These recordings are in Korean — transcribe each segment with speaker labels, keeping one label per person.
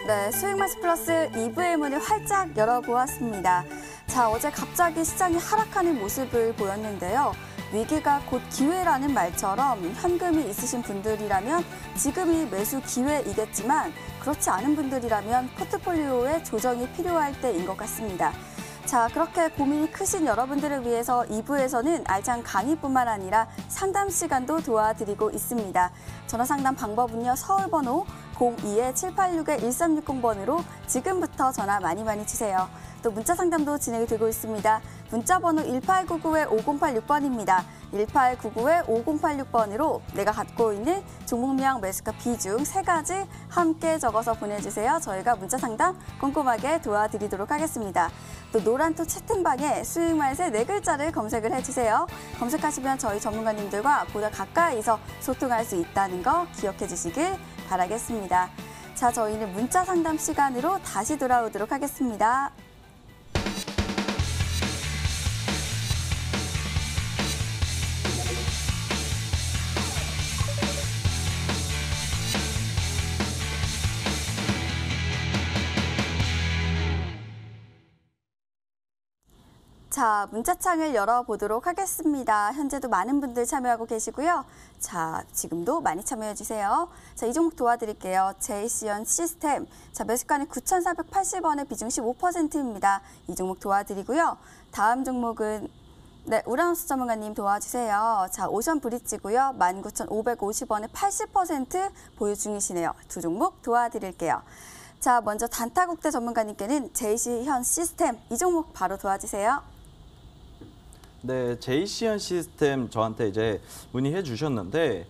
Speaker 1: 네, 수익마치 플러스 2부의 문을 활짝 열어보았습니다. 자, 어제 갑자기 시장이 하락하는 모습을 보였는데요. 위기가 곧 기회라는 말처럼 현금이 있으신 분들이라면 지금이 매수 기회이겠지만 그렇지 않은 분들이라면 포트폴리오에 조정이 필요할 때인 것 같습니다. 자, 그렇게 고민이 크신 여러분들을 위해서 2부에서는 알찬 강의뿐만 아니라 상담 시간도 도와드리고 있습니다. 전화 상담 방법은요. 서울번호 02-786-1360번으로 지금부터 전화 많이 주세요. 또 문자 상담도 진행이 되고 있습니다. 문자 번호 1899-5086번입니다. 1899-5086번으로 내가 갖고 있는 종목명, 매수가, 비중 3가지 함께 적어서 보내주세요. 저희가 문자 상담 꼼꼼하게 도와드리도록 하겠습니다. 또 노란토 채팅방에 수익말세 4글자를 검색을 해주세요. 검색하시면 저희 전문가님들과 보다 가까이서 소통할 수 있다는 거 기억해 주시길 바라겠습니다. 자, 저희는 문자 상담 시간으로 다시 돌아오도록 하겠습니다. 자, 문자창을 열어보도록 하겠습니다. 현재도 많은 분들 참여하고 계시고요. 자, 지금도 많이 참여해주세요. 자, 이 종목 도와드릴게요. 제이시언 시스템. 자, 매수가는 9,480원에 비중 15%입니다. 이 종목 도와드리고요. 다음 종목은 네, 우라노스 전문가님 도와주세요. 자, 오션 브릿지고요. 19,550원에 80% 보유 중이시네요. 두 종목 도와드릴게요. 자, 먼저 단타국대 전문가님께는 제이시현 시스템. 이 종목 바로 도와주세요.
Speaker 2: 네, 제이시언 시스템 저한테 이제 문의해 주셨는데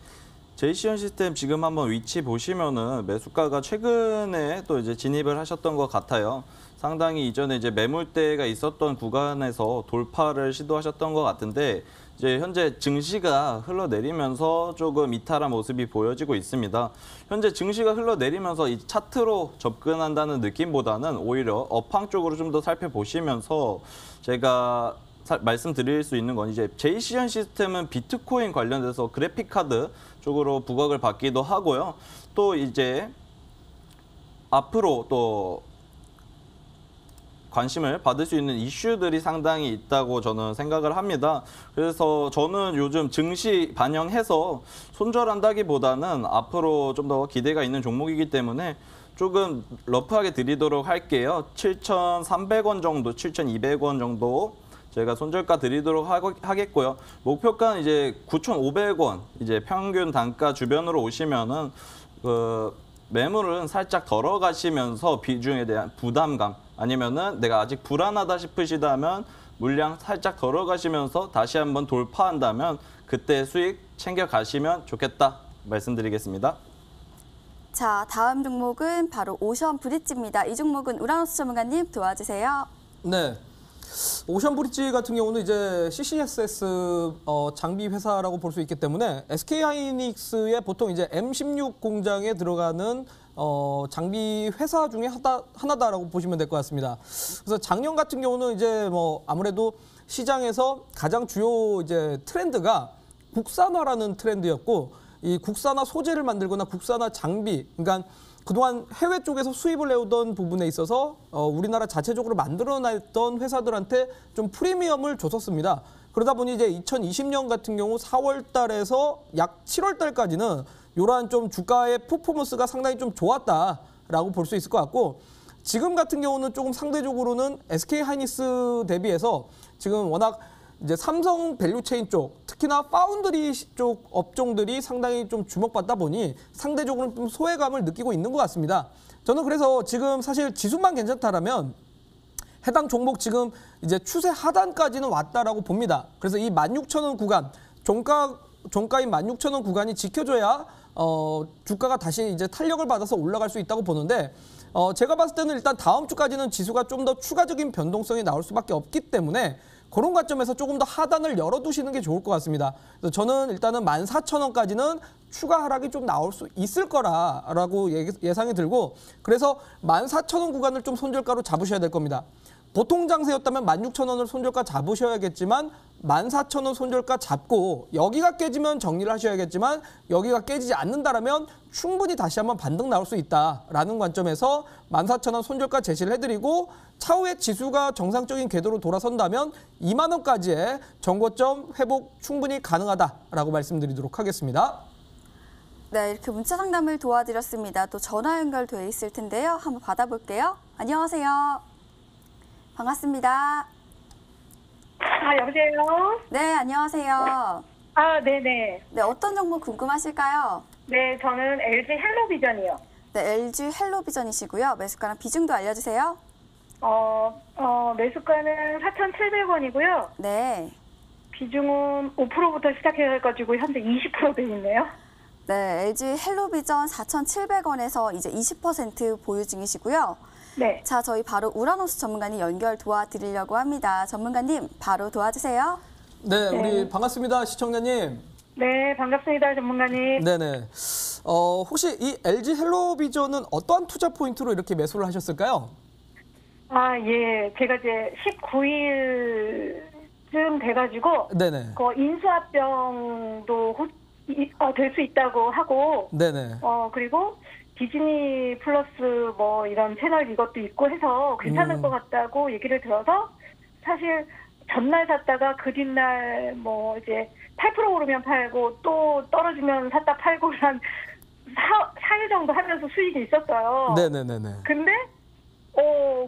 Speaker 2: 제이시언 시스템 지금 한번 위치 보시면은 매수가가 최근에 또 이제 진입을 하셨던 것 같아요. 상당히 이전에 이제 매물대가 있었던 구간에서 돌파를 시도하셨던 것 같은데 이제 현재 증시가 흘러내리면서 조금 이탈한 모습이 보여지고 있습니다. 현재 증시가 흘러내리면서 이 차트로 접근한다는 느낌보다는 오히려 업황 쪽으로 좀 더 살펴보시면서 제가 말씀드릴 수 있는 건 이제 제이시언 시스템은 비트코인 관련돼서 그래픽카드 쪽으로 부각을 받기도 하고요. 또 이제 앞으로 또 관심을 받을 수 있는 이슈들이 상당히 있다고 저는 생각을 합니다. 그래서 저는 요즘 증시 반영해서 손절한다기보다는 앞으로 좀 더 기대가 있는 종목이기 때문에 조금 러프하게 드리도록 할게요. 7,300원 정도, 7,200원 정도 제가 손절가 드리도록 하겠고요. 목표가는 이제 9,500원, 이제 평균 단가 주변으로 오시면은 매물은 살짝 덜어가시면서 비중에 대한 부담감 아니면은 내가 아직 불안하다 싶으시다면 물량 살짝 덜어가시면서 다시 한번 돌파한다면 그때 수익 챙겨가시면 좋겠다 말씀드리겠습니다.
Speaker 1: 자, 다음 종목은 바로 오션 브릿지입니다. 이 종목은 우라노스 전문가님 도와주세요.
Speaker 3: 네. 오션 브릿지 같은 경우는 이제 CCSS 장비 회사라고 볼 수 있기 때문에 SK하이닉스의 보통 이제 M16 공장에 들어가는 장비 회사 중에 하나다라고 보시면 될 것 같습니다. 그래서 작년 같은 경우는 이제 뭐 아무래도 시장에서 가장 주요 이제 트렌드가 국산화라는 트렌드였고 이 국산화 소재를 만들거나 국산화 장비, 그러니까 그동안 해외 쪽에서 수입을 해오던 부분에 있어서 우리나라 자체적으로 만들어냈던 회사들한테 좀 프리미엄을 줬었습니다. 그러다 보니 이제 2020년 같은 경우 4월 달에서 약 7월 달까지는 이러한 좀 주가의 퍼포먼스가 상당히 좀 좋았다라고 볼 수 있을 것 같고 지금 같은 경우는 조금 상대적으로는 SK하이닉스 대비해서 지금 워낙 이제 삼성 밸류체인 쪽, 특히나 파운드리 쪽 업종들이 상당히 좀 주목받다 보니 상대적으로 좀 소외감을 느끼고 있는 것 같습니다. 저는 그래서 지금 사실 지수만 괜찮다라면 해당 종목 지금 이제 추세 하단까지는 왔다라고 봅니다. 그래서 이 16,000원 구간, 종가인 16,000원 구간이 지켜줘야 주가가 다시 이제 탄력을 받아서 올라갈 수 있다고 보는데 제가 봤을 때는 일단 다음 주까지는 지수가 좀 더 추가적인 변동성이 나올 수밖에 없기 때문에 그런 관점에서 조금 더 하단을 열어두시는 게 좋을 것 같습니다. 그래서 저는 일단은 14,000원까지는 추가 하락이 좀 나올 수 있을 거라고 예상이 들고 그래서 14,000원 구간을 좀 손절가로 잡으셔야 될 겁니다. 보통 장세였다면 16,000원을 손절가 잡으셔야겠지만 14,000원 손절가 잡고 여기가 깨지면 정리를 하셔야겠지만 여기가 깨지지 않는다라면 충분히 다시 한번 반등 나올 수 있다라는 관점에서 14,000원 손절가 제시를 해드리고 차후에 지수가 정상적인 궤도로 돌아선다면 2만 원까지의 정고점 회복 충분히 가능하다라고 말씀드리도록 하겠습니다.
Speaker 1: 네, 이렇게 문자 상담을 도와드렸습니다. 또 전화 연결돼 있을 텐데요. 한번 받아볼게요. 안녕하세요. 반갑습니다.
Speaker 4: 여보세요?
Speaker 1: 네, 안녕하세요.
Speaker 4: 네네.
Speaker 1: 네, 어떤 정보 궁금하실까요?
Speaker 4: 네, 저는 LG 헬로비전이요.
Speaker 1: 네, LG 헬로비전이시고요. 매수가랑 비중도 알려주세요.
Speaker 4: 매수가는 4,700원이고요.
Speaker 1: 네.
Speaker 4: 비중은 5%부터 시작해가지고 현재 20%돼 있네요.
Speaker 1: 네, LG 헬로비전 4,700원에서 이제 20% 보유 중이시고요.
Speaker 4: 네.
Speaker 1: 자, 저희 바로 우라노스 전문가님 연결 도와드리려고 합니다. 전문가님, 바로 도와주세요.
Speaker 3: 네, 우리 반갑습니다, 시청자님.
Speaker 4: 네, 반갑습니다, 전문가님.
Speaker 3: 네네. 혹시 이 LG 헬로비전은 어떠한 투자 포인트로 이렇게 매수를 하셨을까요?
Speaker 4: 예. 제가 이제 19일쯤 돼가지고,
Speaker 3: 네네.
Speaker 4: 인수합병도 될 수 있다고 하고,
Speaker 3: 네네.
Speaker 4: 그리고 디즈니 플러스 뭐 이런 채널 이것도 있고 해서 괜찮을 것 같다고 얘기를 들어서 사실 전날 샀다가 그 뒷날 뭐 이제 8% 오르면 팔고 또 떨어지면 샀다 팔고 한 4일 정도 하면서 수익이 있었어요.
Speaker 3: 네네네네.
Speaker 4: 근데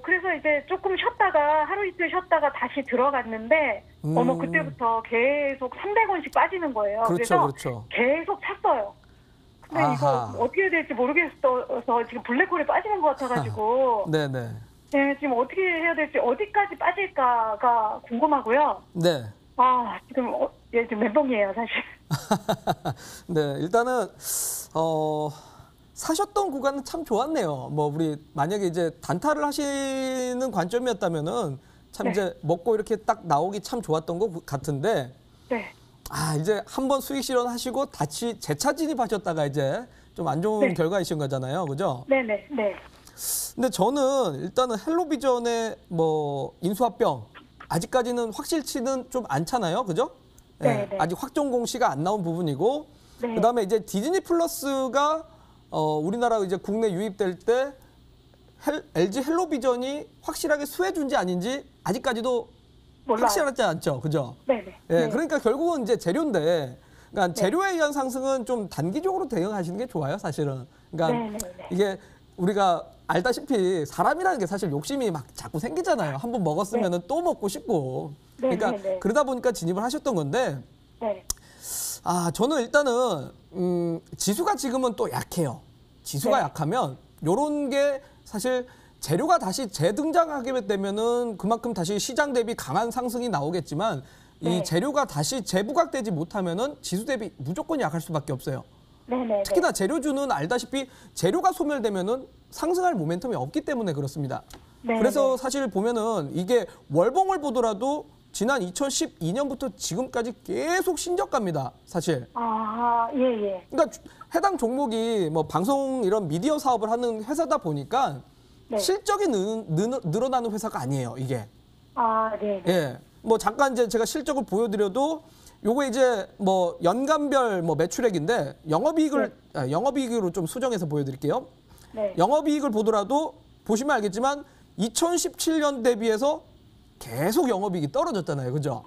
Speaker 4: 그래서 이제 조금 쉬었다가 하루 이틀 쉬었다가 다시 들어갔는데 그때부터 계속 300원씩 빠지는 거예요.
Speaker 3: 그렇죠,
Speaker 4: 그래서
Speaker 3: 그렇죠.
Speaker 4: 계속 샀어요. 근데
Speaker 3: 아하.
Speaker 4: 이거 어떻게 해야 될지 모르겠어서 지금 블랙홀에 빠지는 것 같아가지고
Speaker 3: 네네.
Speaker 4: 네, 지금 어떻게 해야 될지 어디까지 빠질까가 궁금하고요.
Speaker 3: 네.
Speaker 4: 지금 지금 멘붕이에요 사실.
Speaker 3: 네, 일단은 사셨던 구간은 참 좋았네요. 뭐 우리 만약에 이제 단타를 하시는 관점이었다면은 참
Speaker 4: 네.
Speaker 3: 이제 먹고 이렇게 딱 나오기 참 좋았던 것 같은데
Speaker 4: 네.
Speaker 3: 이제 한번 수익 실현하시고 다시 재차 진입하셨다가 이제 좀 안 좋은
Speaker 4: 네.
Speaker 3: 결과이신 거잖아요, 그죠?
Speaker 4: 네네 네.
Speaker 3: 근데 저는 일단은 헬로비전의 뭐 인수합병 아직까지는 확실치는 좀 않잖아요, 그죠?
Speaker 4: 네, 네.
Speaker 3: 아직 확정 공시가 안 나온 부분이고,
Speaker 4: 네.
Speaker 3: 그다음에 이제 디즈니 플러스가 우리나라 이제 국내 유입될 때 LG 헬로비전이 확실하게 수혜준지 아닌지 아직까지도
Speaker 4: 몰라요.
Speaker 3: 확실하지 않죠, 그죠?
Speaker 4: 네네.
Speaker 3: 예,
Speaker 4: 네.
Speaker 3: 그러니까 결국은 이제 재료인데, 그러니까 재료에 의한 상승은 좀 단기적으로 대응하시는 게 좋아요, 사실은. 그러니까
Speaker 4: 네, 네, 네.
Speaker 3: 이게 우리가 알다시피 사람이라는 게 사실 욕심이 막 자꾸 생기잖아요. 한번 먹었으면은 또 먹고 싶고.
Speaker 4: 네,
Speaker 3: 그러니까
Speaker 4: 네, 네.
Speaker 3: 그러다 보니까 진입을 하셨던 건데,
Speaker 4: 네.
Speaker 3: 저는 일단은 지수가 지금은 또 약해요. 지수가
Speaker 4: 네.
Speaker 3: 약하면 요런 게 사실 재료가 다시 재등장하게 되면은 그만큼 다시 시장 대비 강한 상승이 나오겠지만
Speaker 4: 네.
Speaker 3: 이 재료가 다시 재부각되지 못하면은 지수 대비 무조건 약할 수밖에 없어요.
Speaker 4: 네네.
Speaker 3: 특히나 재료주는 알다시피 재료가 소멸되면은 상승할 모멘텀이 없기 때문에 그렇습니다.
Speaker 4: 네,
Speaker 3: 그래서
Speaker 4: 네.
Speaker 3: 사실 보면은 이게 월봉을 보더라도 지난 2012년부터 지금까지 계속 신저가입니다, 사실.
Speaker 4: 예.
Speaker 3: 그러니까 해당 종목이 뭐 방송 이런 미디어 사업을 하는 회사다 보니까
Speaker 4: 네.
Speaker 3: 실적이 늘어나는 회사가 아니에요, 이게.
Speaker 4: 네.
Speaker 3: 예. 뭐 잠깐 이제 제가 실적을 보여드려도 요거 이제 뭐 연간별 뭐 매출액인데 영업이익으로 좀 수정해서 보여드릴게요.
Speaker 4: 네.
Speaker 3: 영업이익을 보더라도 보시면 알겠지만 2017년 대비해서 계속 영업이익이 떨어졌잖아요, 그죠?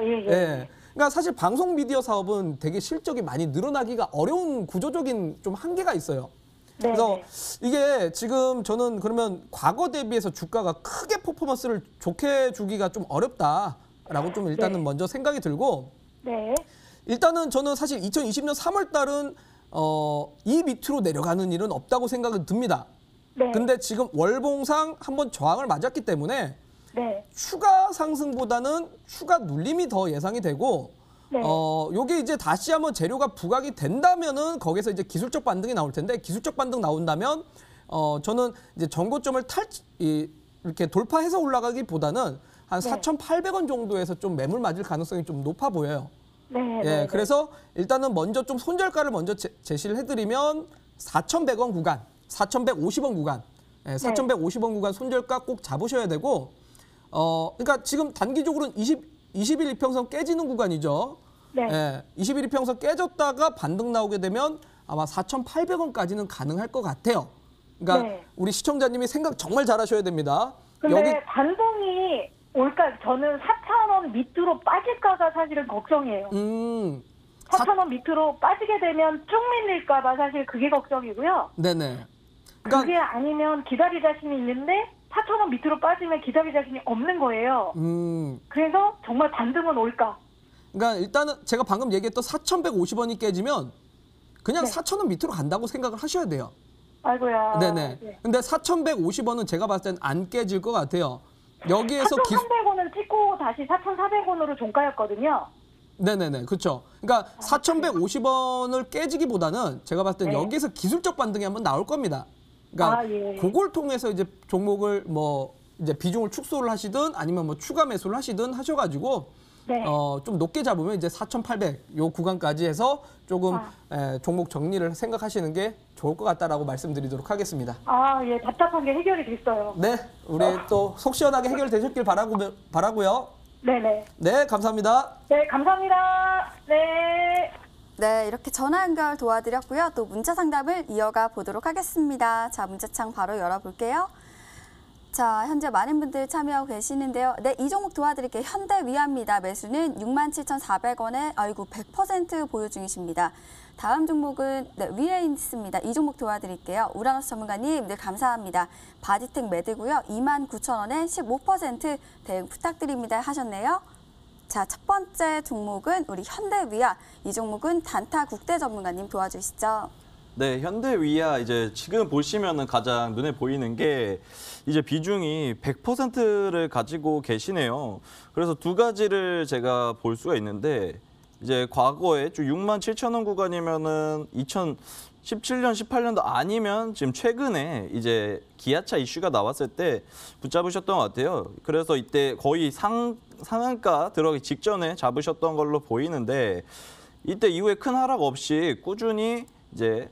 Speaker 4: 예.
Speaker 3: 예. 그러니까 사실 방송 미디어 사업은 되게 실적이 많이 늘어나기가 어려운 구조적인 좀 한계가 있어요.
Speaker 4: 네.
Speaker 3: 그래서 이게 지금 저는 그러면 과거 대비해서 주가가 크게 퍼포먼스를 좋게 주기가 좀 어렵다라고 좀 일단은
Speaker 4: 네.
Speaker 3: 먼저 생각이 들고,
Speaker 4: 네.
Speaker 3: 일단은 저는 사실 2020년 3월 달은 이 밑으로 내려가는 일은 없다고 생각은 듭니다.
Speaker 4: 네.
Speaker 3: 근데 지금 월봉상 한번 저항을 맞았기 때문에
Speaker 4: 네.
Speaker 3: 추가 상승보다는 추가 눌림이 더 예상이 되고,
Speaker 4: 네.
Speaker 3: 요게 이제 다시 한번 재료가 부각이 된다면은 거기서 이제 기술적 반등이 나올 텐데, 기술적 반등 나온다면 저는 이제 전고점을 이렇게 돌파해서 올라가기보다는 한
Speaker 4: 네.
Speaker 3: 4,800원 정도에서 좀 매물 맞을 가능성이 좀 높아 보여요.
Speaker 4: 네.
Speaker 3: 예,
Speaker 4: 네.
Speaker 3: 그래서 일단은 먼저 좀 손절가를 먼저 제시를 해드리면 4,100원 구간, 4,150원 구간, 4,150원 구간 손절가 꼭 잡으셔야 되고, 그러니까 지금 단기적으로는 21 이평선 깨지는 구간이죠.
Speaker 4: 네.
Speaker 3: 예, 21 이평선 깨졌다가 반등 나오게 되면 아마 4,800원까지는 가능할 것 같아요. 그러니까
Speaker 4: 네.
Speaker 3: 우리 시청자님이 생각 정말 잘하셔야 됩니다.
Speaker 4: 근데 반등이 올까 저는 4,000원 밑으로 빠질까가 사실은 걱정이에요. 4,000원 밑으로 빠지게 되면 쭉 밀릴까봐 사실 그게 걱정이고요.
Speaker 3: 네네.
Speaker 4: 그게 아니면 기다릴 자신이 있는데 4,000원 밑으로 빠지면 기다릴 자신이 없는 거예요. 그래서 정말 반등은 올까?
Speaker 3: 그러니까 일단은 제가 방금 얘기했던 4,150원이 깨지면 그냥
Speaker 4: 네.
Speaker 3: 4,000원 밑으로 간다고 생각을 하셔야 돼요.
Speaker 4: 아이고야.
Speaker 3: 네네.
Speaker 4: 네.
Speaker 3: 근데 4,150원은 제가 봤을 땐 안 깨질 것 같아요. 여기에서
Speaker 4: 4,300원을 찍고 다시 4,400원으로 종가였거든요.
Speaker 3: 네네네. 그렇죠. 그러니까 4,150원을 깨지기보다는 제가 봤을 땐
Speaker 4: 네.
Speaker 3: 여기에서 기술적 반등이 한번 나올 겁니다. 그러니까
Speaker 4: 예.
Speaker 3: 그걸 통해서 이제 종목을 뭐 이제 비중을 축소를 하시든 아니면 뭐 추가 매수를 하시든 하셔가지고
Speaker 4: 네.
Speaker 3: 좀 높게 잡으면 이제 4,800 요 구간까지 해서 조금
Speaker 4: 아.
Speaker 3: 종목 정리를 생각하시는 게 좋을 것 같다라고 말씀드리도록 하겠습니다.
Speaker 4: 예, 답답한 게 해결이 됐어요.
Speaker 3: 네, 우리 또 속 시원하게 해결되셨길 바라고요.
Speaker 4: 네네.
Speaker 3: 네, 감사합니다.
Speaker 4: 네, 감사합니다. 네.
Speaker 1: 네, 이렇게 전화 연결 도와드렸고요. 또 문자 상담을 이어가 보도록 하겠습니다. 자, 문자창 바로 열어볼게요. 자, 현재 많은 분들 참여하고 계시는데요. 네, 이 종목 도와드릴게요. 현대위아입니다. 매수는 67,400원에 100% 보유 중이십니다. 다음 종목은 위에 있습니다. 이 종목 도와드릴게요. 우라노스 전문가님 늘 감사합니다. 바디텍 매드고요. 29,000원에 15% 대응 부탁드립니다 하셨네요. 자, 첫 번째 종목은 우리 현대위아. 이 종목은 단타 국대 전문가님 도와주시죠.
Speaker 2: 네, 현대위아 이제 지금 보시면은 가장 눈에 보이는 게 이제 비중이 100%를 가지고 계시네요. 그래서 두 가지를 제가 볼 수가 있는데 이제 과거에 좀 67,000원 구간이면은 2017년, 18년도 아니면 지금 최근에 이제 기아차 이슈가 나왔을 때 붙잡으셨던 것 같아요. 그래서 이때 거의 상한가 들어가기 직전에 잡으셨던 걸로 보이는데 이때 이후에 큰 하락 없이 꾸준히 이제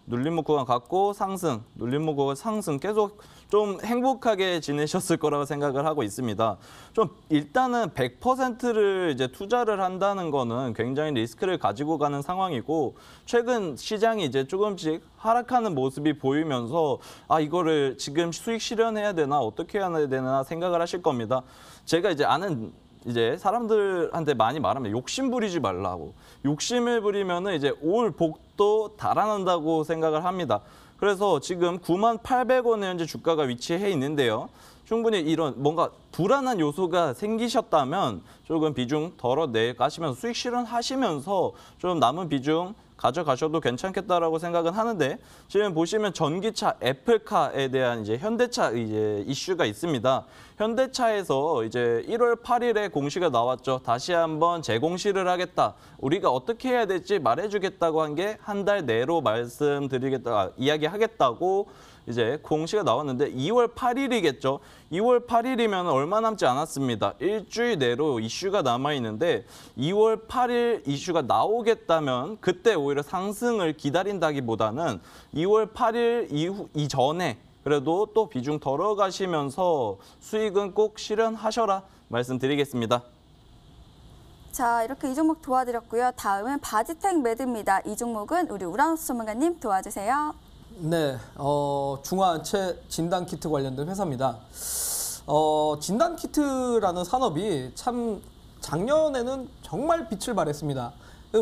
Speaker 2: 눌림목 구간 갖고 상승, 눌림목 구간 상승 계속 좀 행복하게 지내셨을 거라고 생각을 하고 있습니다. 좀 일단은 100%를 이제 투자를 한다는 거는 굉장히 리스크를 가지고 가는 상황이고 최근 시장이 이제 조금씩 하락하는 모습이 보이면서 이거를 지금 수익 실현해야 되나 어떻게 해야 되나 생각을 하실 겁니다. 제가 이제 아는 이제 사람들한테 많이 말합니다. 욕심 부리지 말라고. 욕심을 부리면은 이제 올 복도 달아난다고 생각을 합니다. 그래서 지금 98,800원에 현재 주가가 위치해 있는데요. 충분히 이런 뭔가 불안한 요소가 생기셨다면 조금 비중 덜어내 가시면서 수익 실현하시면서 좀 남은 비중 가져가셔도 괜찮겠다라고 생각은 하는데 지금 보시면 전기차 애플카에 대한 이제 현대차 이제 이슈가 있습니다. 현대차에서 이제 1월 8일에 공시가 나왔죠. 다시 한번 재공시를 하겠다. 우리가 어떻게 해야 될지 말해주겠다고 한 게 한 달 내로 말씀드리겠다, 이야기하겠다고 이제 공시가 나왔는데 2월 8일이겠죠. 2월 8일이면 얼마 남지 않았습니다. 일주일 내로 이슈가 남아있는데 2월 8일 이슈가 나오겠다면 그때 오히려 상승을 기다린다기보다는 2월 8일 이전에 그래도 또 비중 덜어가시면서 수익은 꼭 실현하셔라 말씀드리겠습니다.
Speaker 1: 자, 이렇게 이 종목 도와드렸고요. 다음은 바디텍 매드입니다. 이 종목은 우리 우라노스 전문가님 도와주세요.
Speaker 3: 네, 중화체 진단키트 관련된 회사입니다. 진단키트라는 산업이 참 작년에는 정말 빛을 발했습니다.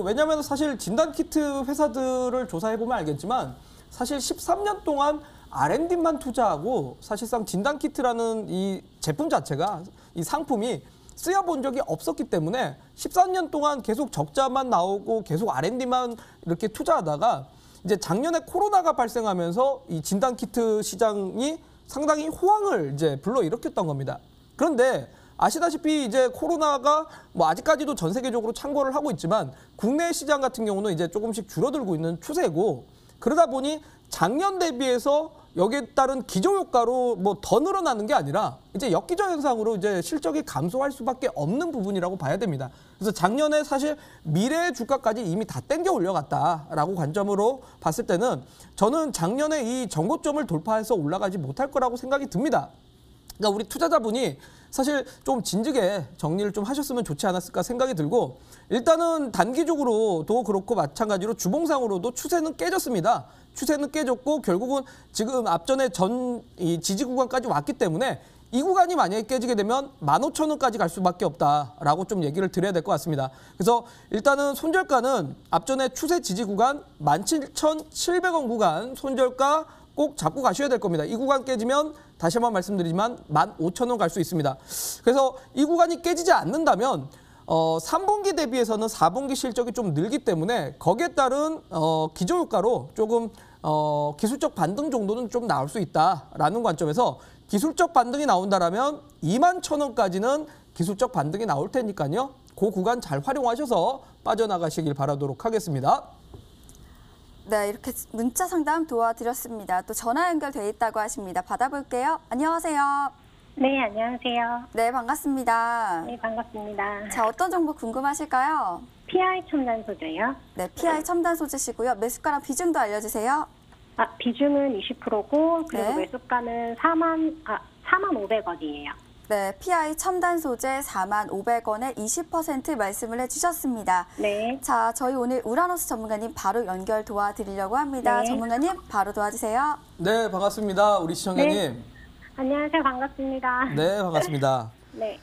Speaker 3: 왜냐하면 사실 진단키트 회사들을 조사해보면 알겠지만 사실 13년 동안 R&D만 투자하고 사실상 진단키트라는 이 제품 자체가 이 상품이 쓰여본 적이 없었기 때문에 14년 동안 계속 적자만 나오고 계속 R&D만 이렇게 투자하다가 이제 작년에 코로나가 발생하면서 이 진단키트 시장이 상당히 호황을 이제 불러일으켰던 겁니다. 그런데 아시다시피 이제 코로나가 뭐 아직까지도 전 세계적으로 창궐을 하고 있지만 국내 시장 같은 경우는 이제 조금씩 줄어들고 있는 추세고 그러다 보니 작년 대비해서 여기에 따른 기저효과로 뭐 더 늘어나는 게 아니라 이제 역기저 현상으로 이제 실적이 감소할 수밖에 없는 부분이라고 봐야 됩니다. 그래서 작년에 사실 미래의 주가까지 이미 다 땡겨 올려갔다라고 관점으로 봤을 때는 저는 작년에 이 전고점을 돌파해서 올라가지 못할 거라고 생각이 듭니다. 그러니까 우리 투자자분이 사실 좀 진즉에 정리를 좀 하셨으면 좋지 않았을까 생각이 들고 일단은 단기적으로도 그렇고 마찬가지로 주봉상으로도 추세는 깨졌습니다. 추세는 깨졌고 결국은 지금 앞전에 이 지지 구간까지 왔기 때문에 이 구간이 만약에 깨지게 되면 15,000원까지 갈 수밖에 없다라고 좀 얘기를 드려야 될 것 같습니다. 그래서 일단은 손절가는 앞전에 추세 지지 구간 17,700원 구간 손절가 꼭 잡고 가셔야 될 겁니다. 이 구간 깨지면 다시 한번 말씀드리지만 15,000원 갈 수 있습니다. 그래서 이 구간이 깨지지 않는다면 3분기 대비해서는 4분기 실적이 좀 늘기 때문에 거기에 따른 기저효과로 조금 기술적 반등 정도는 좀 나올 수 있다라는 관점에서 기술적 반등이 나온다라면 21,000원까지는 기술적 반등이 나올 테니까요. 그 구간 잘 활용하셔서 빠져나가시길 바라도록 하겠습니다.
Speaker 1: 네, 이렇게 문자 상담 도와드렸습니다. 또 전화 연결돼 있다고 하십니다. 받아볼게요. 안녕하세요.
Speaker 5: 네, 안녕하세요.
Speaker 1: 네, 반갑습니다.
Speaker 5: 네, 반갑습니다.
Speaker 1: 자, 어떤 정보 궁금하실까요?
Speaker 5: PI 첨단 소재요?
Speaker 1: 네, PI 첨단 소재시고요. 매수가랑 비중도 알려주세요.
Speaker 5: 비중은 20%고, 그리고
Speaker 1: 네.
Speaker 5: 매수가는 4,500원이에요.
Speaker 1: 네, PI 첨단 소재 4,500원에 20% 말씀을 해주셨습니다.
Speaker 5: 네.
Speaker 1: 자, 저희 오늘 우라노스 전문가님 바로 연결 도와드리려고 합니다.
Speaker 5: 네.
Speaker 1: 전문가님 바로 도와주세요.
Speaker 3: 네, 반갑습니다. 우리 시청자님.
Speaker 5: 네. 안녕하세요. 반갑습니다.
Speaker 3: 네, 반갑습니다.
Speaker 5: 네.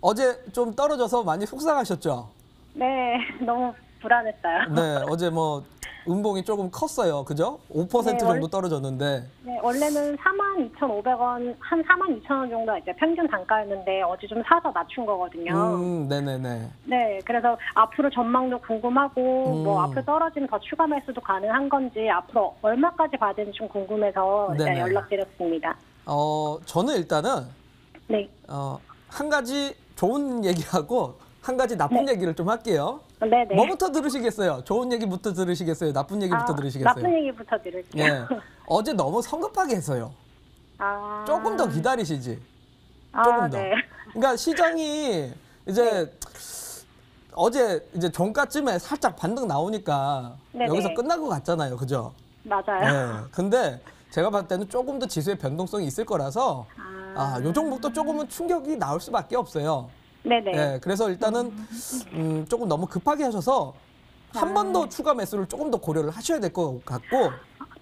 Speaker 3: 어제 좀 떨어져서 많이 속상하셨죠?
Speaker 5: 네, 너무 불안했어요.
Speaker 3: 네, 어제 뭐 음봉이 조금 컸어요. 그죠? 5%
Speaker 5: 네,
Speaker 3: 정도 떨어졌는데.
Speaker 5: 네, 원래는 42,500원, 한 42,000원 정도 이제 평균 단가였는데 어제 좀 사서 낮춘 거거든요.
Speaker 3: 네네네.
Speaker 5: 네, 그래서 앞으로 전망도 궁금하고 뭐 앞으로 떨어지면 더 추가 매수도 가능한 건지 앞으로 얼마까지 봐야 되는지 좀 궁금해서 이제
Speaker 3: 네네.
Speaker 5: 연락드렸습니다.
Speaker 3: 저는 일단은
Speaker 5: 네,
Speaker 3: 한 가지 좋은 얘기하고 한 가지 나쁜 얘기를 좀 할게요.
Speaker 5: 네, 네.
Speaker 3: 뭐부터 들으시겠어요? 좋은 얘기부터 들으시겠어요? 나쁜 얘기부터 들으시겠어요?
Speaker 5: 나쁜 얘기부터 들을게요.
Speaker 3: 네. 어제 너무 성급하게 했어요.
Speaker 5: 아,
Speaker 3: 조금 더 기다리시지. 조금 더.
Speaker 5: 네.
Speaker 3: 그러니까 시장이 이제 어제 이제 종가쯤에 살짝 반등 나오니까
Speaker 5: 네네.
Speaker 3: 여기서 끝난 것 같잖아요. 그죠?
Speaker 5: 맞아요.
Speaker 3: 네. 근데 제가 봤을 때는 조금 더 지수의 변동성이 있을 거라서 요 종목도 조금은 충격이 나올 수밖에 없어요.
Speaker 5: 네네.
Speaker 3: 네, 그래서 일단은 조금 너무 급하게 하셔서 한 번 더 추가 매수를 조금 더 고려를 하셔야 될 것 같고,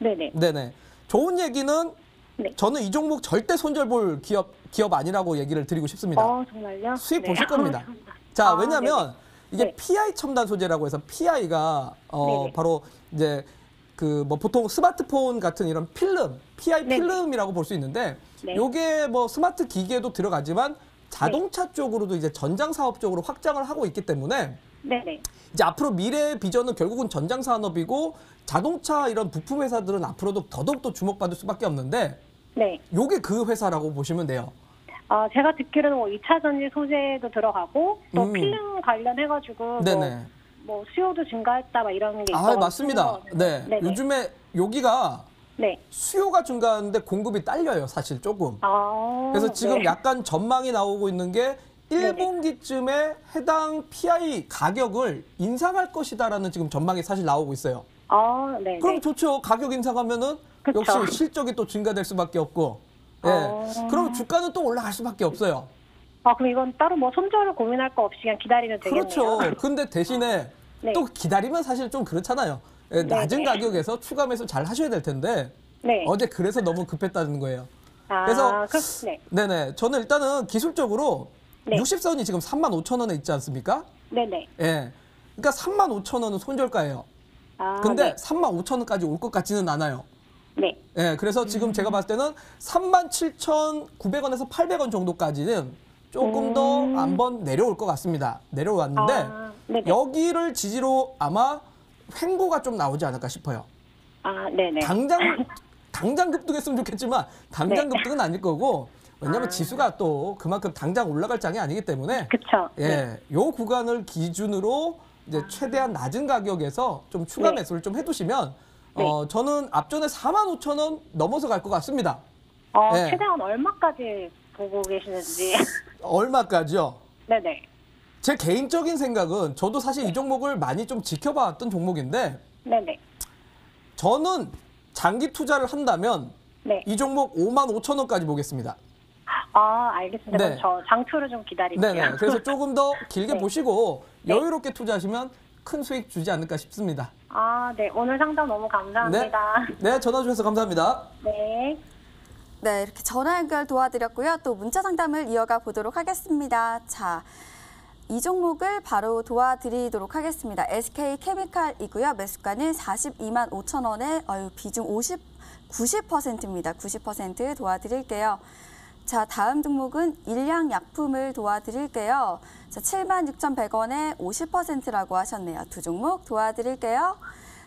Speaker 5: 네네.
Speaker 3: 네네. 좋은 얘기는
Speaker 5: 네.
Speaker 3: 저는 이 종목 절대 손절 볼 기업 아니라고 얘기를 드리고 싶습니다.
Speaker 5: 정말요?
Speaker 3: 수익
Speaker 5: 네.
Speaker 3: 보실 겁니다. 자,
Speaker 5: 네네.
Speaker 3: 왜냐하면 이게
Speaker 5: 네.
Speaker 3: PI 첨단 소재라고 해서 PI가
Speaker 5: 네네.
Speaker 3: 바로 이제 그 뭐 보통 스마트폰 같은 이런 필름, PI
Speaker 5: 네네.
Speaker 3: 필름이라고 볼 수 있는데
Speaker 5: 네.
Speaker 3: 요게 뭐 스마트 기기에도 들어가지만 자동차 쪽으로도 이제 전장 사업 쪽으로 확장을 하고 있기 때문에
Speaker 5: 네네.
Speaker 3: 이제 앞으로 미래의 비전은 결국은 전장 산업이고 자동차 이런 부품 회사들은 앞으로도 더더욱 더 주목받을 수밖에 없는데
Speaker 5: 네.
Speaker 3: 요게 그 회사라고 보시면 돼요.
Speaker 5: 제가 듣기로는 뭐 2차 전지 소재도 들어가고 또 필름 관련해가지고
Speaker 3: 네네.
Speaker 5: 뭐 수요도 증가했다 막 이런 게 있어요.
Speaker 3: 맞습니다. 네.
Speaker 5: 네네.
Speaker 3: 요즘에 여기가
Speaker 5: 네.
Speaker 3: 수요가 증가하는데 공급이 딸려요, 사실 조금.
Speaker 5: 아,
Speaker 3: 그래서 지금
Speaker 5: 네.
Speaker 3: 약간 전망이 나오고 있는 게
Speaker 5: 네네.
Speaker 3: 1분기쯤에 해당 PI 가격을 인상할 것이다라는 지금 전망이 사실 나오고 있어요.
Speaker 5: 네.
Speaker 3: 그럼 좋죠. 가격 인상하면은
Speaker 5: 그쵸.
Speaker 3: 역시 실적이 또 증가될 수밖에 없고. 예. 그럼 주가는 또 올라갈 수밖에 없어요.
Speaker 5: 그럼 이건 따로 뭐 손절을 고민할 거 없이 그냥 기다리면 되겠네요.
Speaker 3: 그렇죠. 근데 대신에
Speaker 5: 네.
Speaker 3: 또 기다리면 사실 좀 그렇잖아요. 예, 낮은
Speaker 5: 네네.
Speaker 3: 가격에서 추가 매수 잘 하셔야 될 텐데
Speaker 5: 네.
Speaker 3: 어제 그래서 너무 급했다는 거예요. 그래서
Speaker 5: 네.
Speaker 3: 네네. 저는 일단은 기술적으로
Speaker 5: 네.
Speaker 3: 60선이 지금 35,000원에 있지 않습니까?
Speaker 5: 네네.
Speaker 3: 예. 그러니까 35,000원은 손절가예요. 근데
Speaker 5: 네.
Speaker 3: 35,000원까지 올 것 같지는 않아요.
Speaker 5: 네.
Speaker 3: 예. 그래서 지금 제가 봤을 때는 37,900원에서 800원 정도까지는 조금 더 한번 내려올 것 같습니다. 내려왔는데
Speaker 5: 네네.
Speaker 3: 여기를 지지로 아마 횡보가 좀 나오지 않을까 싶어요.
Speaker 5: 네네.
Speaker 3: 당장 급등했으면 좋겠지만 당장
Speaker 5: 네.
Speaker 3: 급등은 아닐 거고 왜냐하면 지수가 또 그만큼 당장 올라갈 장이 아니기 때문에
Speaker 5: 그쵸.
Speaker 3: 예, 요 구간을 기준으로 이제 최대한 낮은 가격에서 좀 추가
Speaker 5: 네.
Speaker 3: 매수를 좀 해두시면
Speaker 5: 네.
Speaker 3: 저는 앞전에 45,000원 넘어서 갈 것 같습니다. 네.
Speaker 5: 최대한 얼마까지 보고 계시는지.
Speaker 3: 얼마까지요?
Speaker 5: 네네.
Speaker 3: 제 개인적인 생각은 저도 사실 이 종목을 많이 좀 지켜봤던 종목인데
Speaker 5: 네네.
Speaker 3: 저는 장기 투자를 한다면
Speaker 5: 네.
Speaker 3: 이 종목 55,000원까지 보겠습니다.
Speaker 5: 알겠습니다.
Speaker 3: 네.
Speaker 5: 그럼 저 장투를 좀 기다릴게요.
Speaker 3: 네네. 그래서 조금 더 길게
Speaker 5: 네.
Speaker 3: 보시고 여유롭게 투자하시면 큰 수익 주지 않을까 싶습니다.
Speaker 5: 네. 오늘 상담 너무 감사합니다.
Speaker 3: 네, 전화 주셔서 감사합니다.
Speaker 5: 네.
Speaker 1: 네, 이렇게 전화 연결 도와드렸고요. 또 문자 상담을 이어가 보도록 하겠습니다. 자, 이 종목을 바로 도와드리도록 하겠습니다. SK케미칼이고요. 매수가는 42만 5천 원에 비중 90%입니다. 90% 도와드릴게요. 자, 다음 종목은 일양약품을 도와드릴게요. 자, 76,100원에 50%라고 하셨네요. 두 종목 도와드릴게요.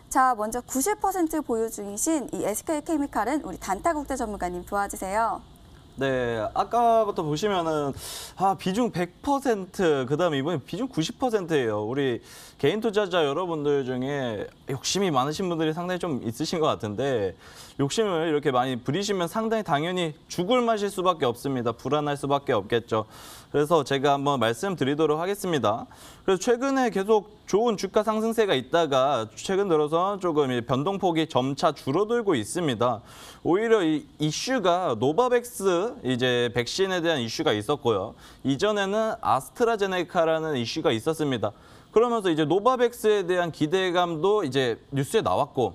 Speaker 1: 자, 먼저 90% 보유 중이신 이 SK케미칼은 우리 단타국대 전문가님 도와주세요.
Speaker 2: 네, 아까부터 보시면은 비중 100%, 그다음에 이번에 비중 90%예요. 우리 개인 투자자 여러분들 중에 욕심이 많으신 분들이 상당히 좀 있으신 것 같은데 욕심을 이렇게 많이 부리시면 상당히 당연히 죽을 맛일 수밖에 없습니다. 불안할 수밖에 없겠죠. 그래서 제가 한번 말씀드리도록 하겠습니다. 그래서 최근에 계속 좋은 주가 상승세가 있다가 최근 들어서 조금 변동폭이 점차 줄어들고 있습니다. 오히려 이 이슈가 노바백스 이제 백신에 대한 이슈가 있었고요. 이전에는 아스트라제네카라는 이슈가 있었습니다. 그러면서 이제 노바백스에 대한 기대감도 이제 뉴스에 나왔고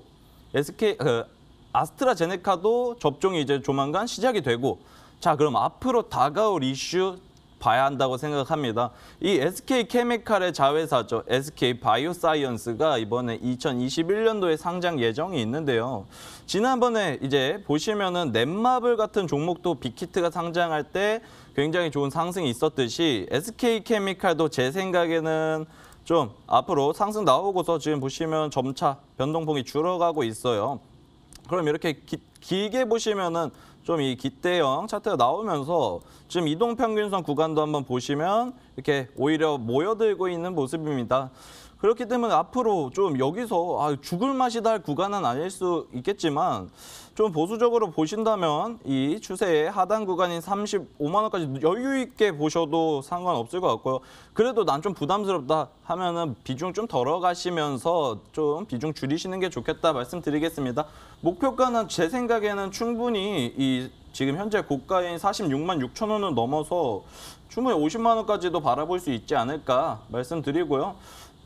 Speaker 2: 아스트라제네카도 접종이 이제 조만간 시작이 되고 자, 그럼 앞으로 다가올 이슈 봐야 한다고 생각합니다. 이 SK케미칼의 자회사죠. SK바이오사이언스가 이번에 2021년도에 상장 예정이 있는데요. 지난번에 이제 보시면은 넷마블 같은 종목도 빅히트가 상장할 때 굉장히 좋은 상승이 있었듯이 SK케미칼도 제 생각에는 좀 앞으로 상승 나오고서 지금 보시면 점차 변동폭이 줄어가고 있어요. 그럼 이렇게 길게 보시면은 좀 이 기대형 차트가 나오면서 지금 이동평균선 구간도 한번 보시면 이렇게 오히려 모여들고 있는 모습입니다. 그렇기 때문에 앞으로 좀 여기서 죽을 맛이다 할 구간은 아닐 수 있겠지만 좀 보수적으로 보신다면 이 추세의 하단 구간인 35만 원까지 여유 있게 보셔도 상관없을 것 같고요. 그래도 난 좀 부담스럽다 하면은 비중 좀 덜어가시면서 좀 비중 줄이시는 게 좋겠다 말씀드리겠습니다. 목표가는 제 생각에는 충분히 이 지금 현재 고가인 46만 6천 원을 넘어서 충분히 50만 원까지도 바라볼 수 있지 않을까 말씀드리고요.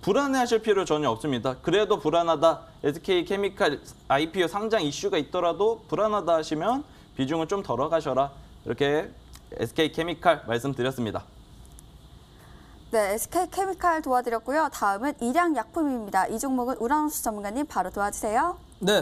Speaker 2: 불안해하실 필요 전혀 없습니다. 그래도 불안하다, SK케미칼 IPO 상장 이슈가 있더라도 불안하다 하시면 비중을 좀 덜어가셔라. 이렇게 SK케미칼 말씀드렸습니다.
Speaker 1: 네, SK케미칼 도와드렸고요. 다음은 일양약품입니다. 이 종목은 우라노스 전문가님 바로 도와주세요.
Speaker 3: 네,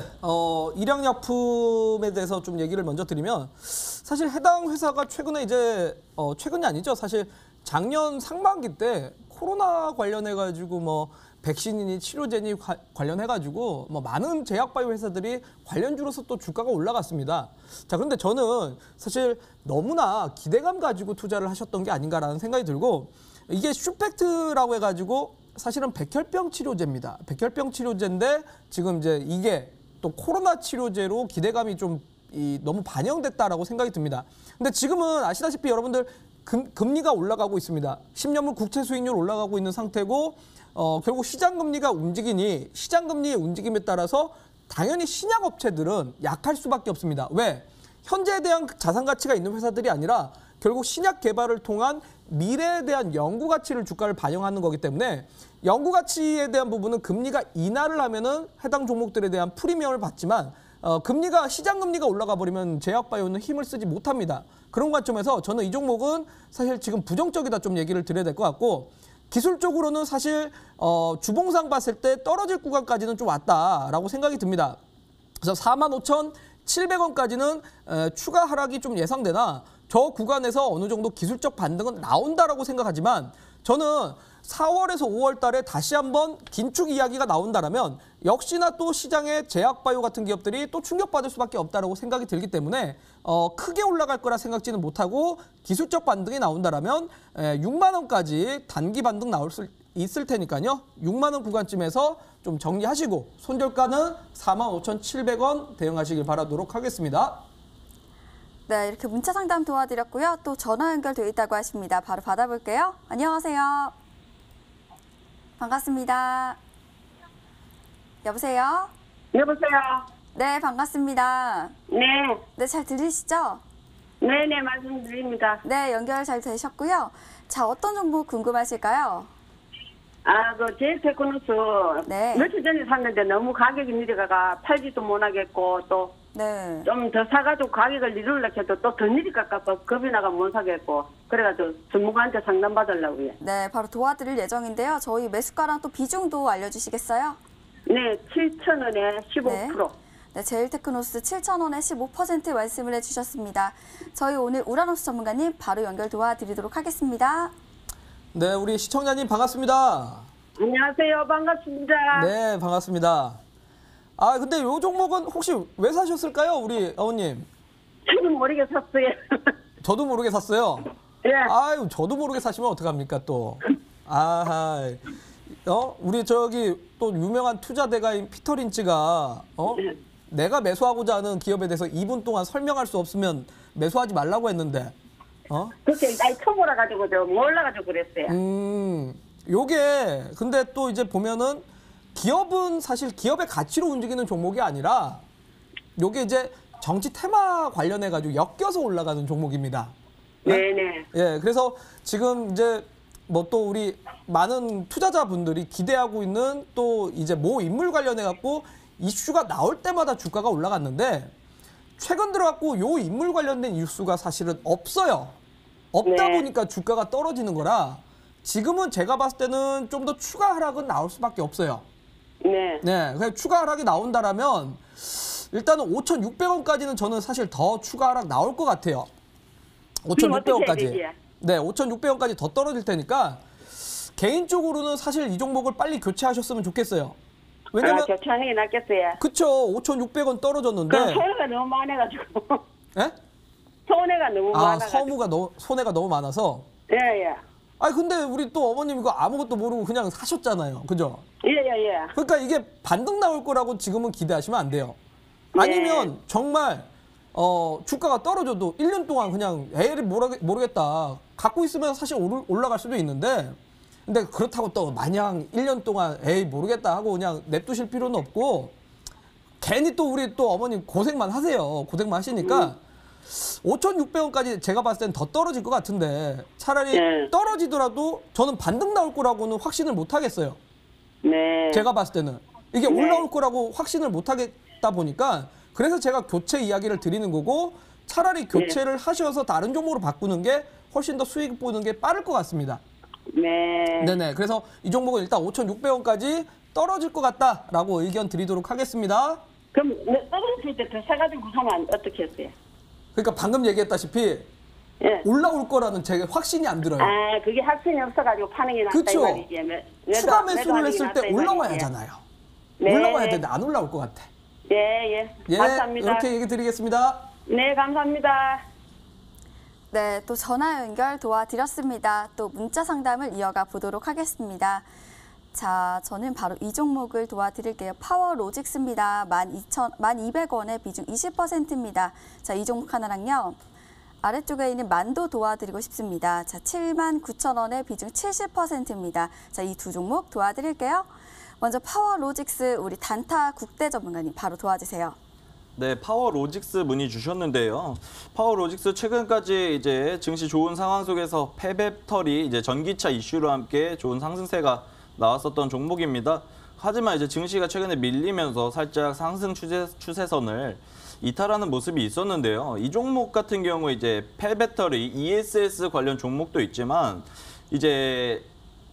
Speaker 3: 일양약품에 대해서 좀 얘기를 먼저 드리면 사실 해당 회사가 최근에 이제 최근이 아니죠. 사실 작년 상반기 때 코로나 관련해가지고 뭐 백신이니 치료제니 관련해가지고 뭐 많은 제약바이오 회사들이 관련주로서 또 주가가 올라갔습니다. 자, 그런데 저는 사실 너무나 기대감 가지고 투자를 하셨던 게 아닌가라는 생각이 들고 이게 슈펙트라고 해가지고 사실은 백혈병 치료제입니다. 백혈병 치료제인데 지금 이제 이게 또 코로나 치료제로 기대감이 좀 너무 반영됐다라고 생각이 듭니다. 근데 지금은 아시다시피 여러분들 금리가 올라가고 있습니다. 10년물 국채 수익률 올라가고 있는 상태고 결국 시장금리가 움직이니 시장금리의 움직임에 따라서 당연히 신약업체들은 약할 수밖에 없습니다. 왜? 현재에 대한 자산 가치가 있는 회사들이 아니라 결국 신약 개발을 통한 미래에 대한 연구 가치를 주가를 반영하는 거기 때문에 연구 가치에 대한 부분은 금리가 인하를 하면은 해당 종목들에 대한 프리미엄을 받지만 시장 금리가 올라가 버리면 제약바이오는 힘을 쓰지 못합니다. 그런 관점에서 저는 이 종목은 사실 지금 부정적이다 좀 얘기를 드려야 될 것 같고 기술적으로는 사실 주봉상 봤을 때 떨어질 구간까지는 좀 왔다라고 생각이 듭니다. 그래서 45,700원까지는 추가 하락이 좀 예상되나 저 구간에서 어느 정도 기술적 반등은 나온다라고 생각하지만 저는 4월에서 5월 달에 다시 한번 긴축 이야기가 나온다라면 역시나 또 시장의 제약바이오 같은 기업들이 또 충격받을 수밖에 없다라고 생각이 들기 때문에 크게 올라갈 거라 생각지는 못하고 기술적 반등이 나온다라면 6만 원까지 단기 반등 나올 수 있을 테니까요. 6만 원 구간쯤에서 좀 정리하시고 손절가는 45,700원 대응하시길 바라도록 하겠습니다.
Speaker 1: 네, 이렇게 문자 상담 도와드렸고요. 또 전화 연결돼 있다고 하십니다. 바로 받아볼게요. 안녕하세요. 반갑습니다. 여보세요?
Speaker 6: 여보세요?
Speaker 1: 네, 반갑습니다.
Speaker 6: 네,
Speaker 1: 네, 잘 들리시죠?
Speaker 6: 네네, 말씀드립니다.
Speaker 1: 네, 연결 잘 되셨고요. 자, 어떤 정보 궁금하실까요?
Speaker 6: 제일테크노스
Speaker 1: 네.
Speaker 6: 며칠 전에 샀는데 너무 가격이 내려가가 팔지도 못하겠고 또
Speaker 1: 네.
Speaker 6: 좀 더 사가지고 가격을 이루려고 해도 또 더 내릴까 봐 겁이 나가 못 사겠고 그래가지고 전문가한테 상담받으려고요.
Speaker 1: 네, 바로 도와드릴 예정인데요. 저희 매수가랑 또 비중도 알려주시겠어요?
Speaker 6: 네, 7,000원에 15%.
Speaker 1: 네, 제일테크노스 7,000원에 15% 말씀을 해주셨습니다. 저희 오늘 우라노스 전문가님 바로 연결 도와드리도록 하겠습니다.
Speaker 3: 네, 우리 시청자님 반갑습니다.
Speaker 6: 안녕하세요, 반갑습니다.
Speaker 3: 네, 반갑습니다. 근데 이 종목은 혹시 왜 사셨을까요, 우리 어머님?
Speaker 6: 저도 모르게 샀어요.
Speaker 3: 저도 모르게 샀어요.
Speaker 6: 예.
Speaker 3: 아유, 저도 모르게 사시면 어떡합니까, 또. 우리 저기 또 유명한 투자 대가인 피터 린치가, 내가 매수하고자 하는 기업에 대해서 2분 동안 설명할 수 없으면 매수하지 말라고 했는데,
Speaker 6: 그렇게 나이 초보라 가지고 저 몰라가지고 그랬어요.
Speaker 3: 요게 근데 또 이제 보면은 기업은 사실 기업의 가치로 움직이는 종목이 아니라 요게 이제 정치 테마 관련해 가지고 엮여서 올라가는 종목입니다.
Speaker 6: 네네.
Speaker 3: 예, 그래서 지금 이제 뭐 또 우리 많은 투자자분들이 기대하고 있는 또 이제 모 인물 관련해 갖고 이슈가 나올 때마다 주가가 올라갔는데 최근 들어갖고 요 인물 관련된 이슈가 사실은 없어요. 없다
Speaker 6: 네.
Speaker 3: 보니까 주가가 떨어지는 거라 지금은 제가 봤을 때는 좀 더 추가 하락은 나올 수밖에 없어요.
Speaker 6: 네.
Speaker 3: 네, 그냥 추가 하락이 나온다라면 일단은 5,600원까지는 저는 사실 더 추가 하락 나올 것 같아요.
Speaker 6: 그럼 어떻게 해야
Speaker 3: 5,600원까지.
Speaker 6: 되지?
Speaker 3: 네, 5,600원까지 더 떨어질 테니까 개인적으로는 사실 이 종목을 빨리 교체하셨으면 좋겠어요. 왜냐면
Speaker 6: 교체하는 게 낫겠어요.
Speaker 3: 그쵸, 5,600원 떨어졌는데.
Speaker 6: 그럼 손해가 너무 많아가지고.
Speaker 3: 예?
Speaker 6: 손해가 너무 많아가지고.
Speaker 3: 손해가 너무 많아서.
Speaker 6: 예예.
Speaker 3: 근데 우리 또 어머님 이거 아무것도 모르고 그냥 사셨잖아요. 그죠?
Speaker 6: 예예예.
Speaker 3: 그러니까 이게 반등 나올 거라고 지금은 기대하시면 안 돼요.
Speaker 6: 네.
Speaker 3: 아니면 정말 주가가 떨어져도 1년 동안 그냥 에이 모르겠다. 갖고 있으면 사실 올라갈 수도 있는데 근데 그렇다고 또 마냥 1년 동안 에이 모르겠다 하고 그냥 냅두실 필요는 없고 괜히 또 우리 또 어머님 고생만 하세요. 고생만 하시니까 5,600원까지 제가 봤을 땐 더 떨어질 것 같은데 차라리
Speaker 6: 네.
Speaker 3: 떨어지더라도 저는 반등 나올 거라고는 확신을 못 하겠어요.
Speaker 6: 네.
Speaker 3: 제가 봤을 때는 이게
Speaker 6: 네.
Speaker 3: 올라올 거라고 확신을 못 하겠다 보니까 그래서 제가 교체 이야기를 드리는 거고 차라리 교체를 하셔서 다른 종목으로 바꾸는 게 훨씬 더 수익 보는 게 빠를 것 같습니다.
Speaker 6: 네.
Speaker 3: 네네. 그래서 이 종목은 일단 5,600원까지 떨어질 것 같다라고 의견 드리도록 하겠습니다.
Speaker 6: 그럼 떨어질 때 더 사가지고 사면 어떻게 했어요?
Speaker 3: 그러니까 방금 얘기했다시피
Speaker 6: 예.
Speaker 3: 올라올 거라는 제 확신이 안 들어요.
Speaker 6: 그게 확신이 없어가지고 파는 게 낫다 이
Speaker 3: 그쵸.
Speaker 6: 말이지.
Speaker 3: 추가 매수를 했을 때 올라와야잖아요.
Speaker 6: 네.
Speaker 3: 올라와야 되는데 안 올라올 것 같아.
Speaker 6: 예.
Speaker 3: 예,
Speaker 6: 감사합니다.
Speaker 3: 이렇게 얘기 드리겠습니다.
Speaker 6: 네, 감사합니다.
Speaker 1: 네, 또 전화 연결 도와드렸습니다. 또 문자 상담을 이어가 보도록 하겠습니다. 자, 저는 바로 이 종목을 도와드릴게요. 파워로직스입니다. 12,200원에 비중 20%입니다. 자, 이 종목 하나랑요. 아래쪽에 있는 만도 도와드리고 싶습니다. 자, 79,000원에 비중 70%입니다. 자, 이 두 종목 도와드릴게요. 먼저 파워로직스 우리 단타 국대 전문가님 바로 도와주세요.
Speaker 2: 네, 파워로직스 문의 주셨는데요. 파워로직스 최근까지 이제 증시 좋은 상황 속에서 폐배터리 이제 전기차 이슈로 함께 좋은 상승세가 나왔었던 종목입니다. 하지만 이제 증시가 최근에 밀리면서 살짝 상승 추세선을 이탈하는 모습이 있었는데요. 이 종목 같은 경우에 이제 폐배터리 ESS 관련 종목도 있지만 이제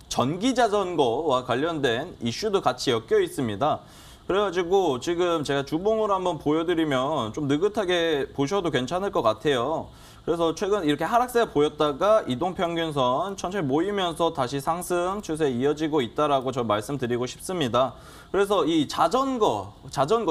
Speaker 2: 전기 자전거와 관련된 이슈도 같이 엮여 있습니다. 그래가지고 지금 제가 주봉으로 한번 보여드리면 좀 느긋하게 보셔도 괜찮을 것 같아요. 그래서 최근 이렇게 하락세가 보였다가 이동평균선 천천히 모이면서 다시 상승 추세에 이어지고 있다라고 저 말씀드리고 싶습니다. 그래서 이 자전거,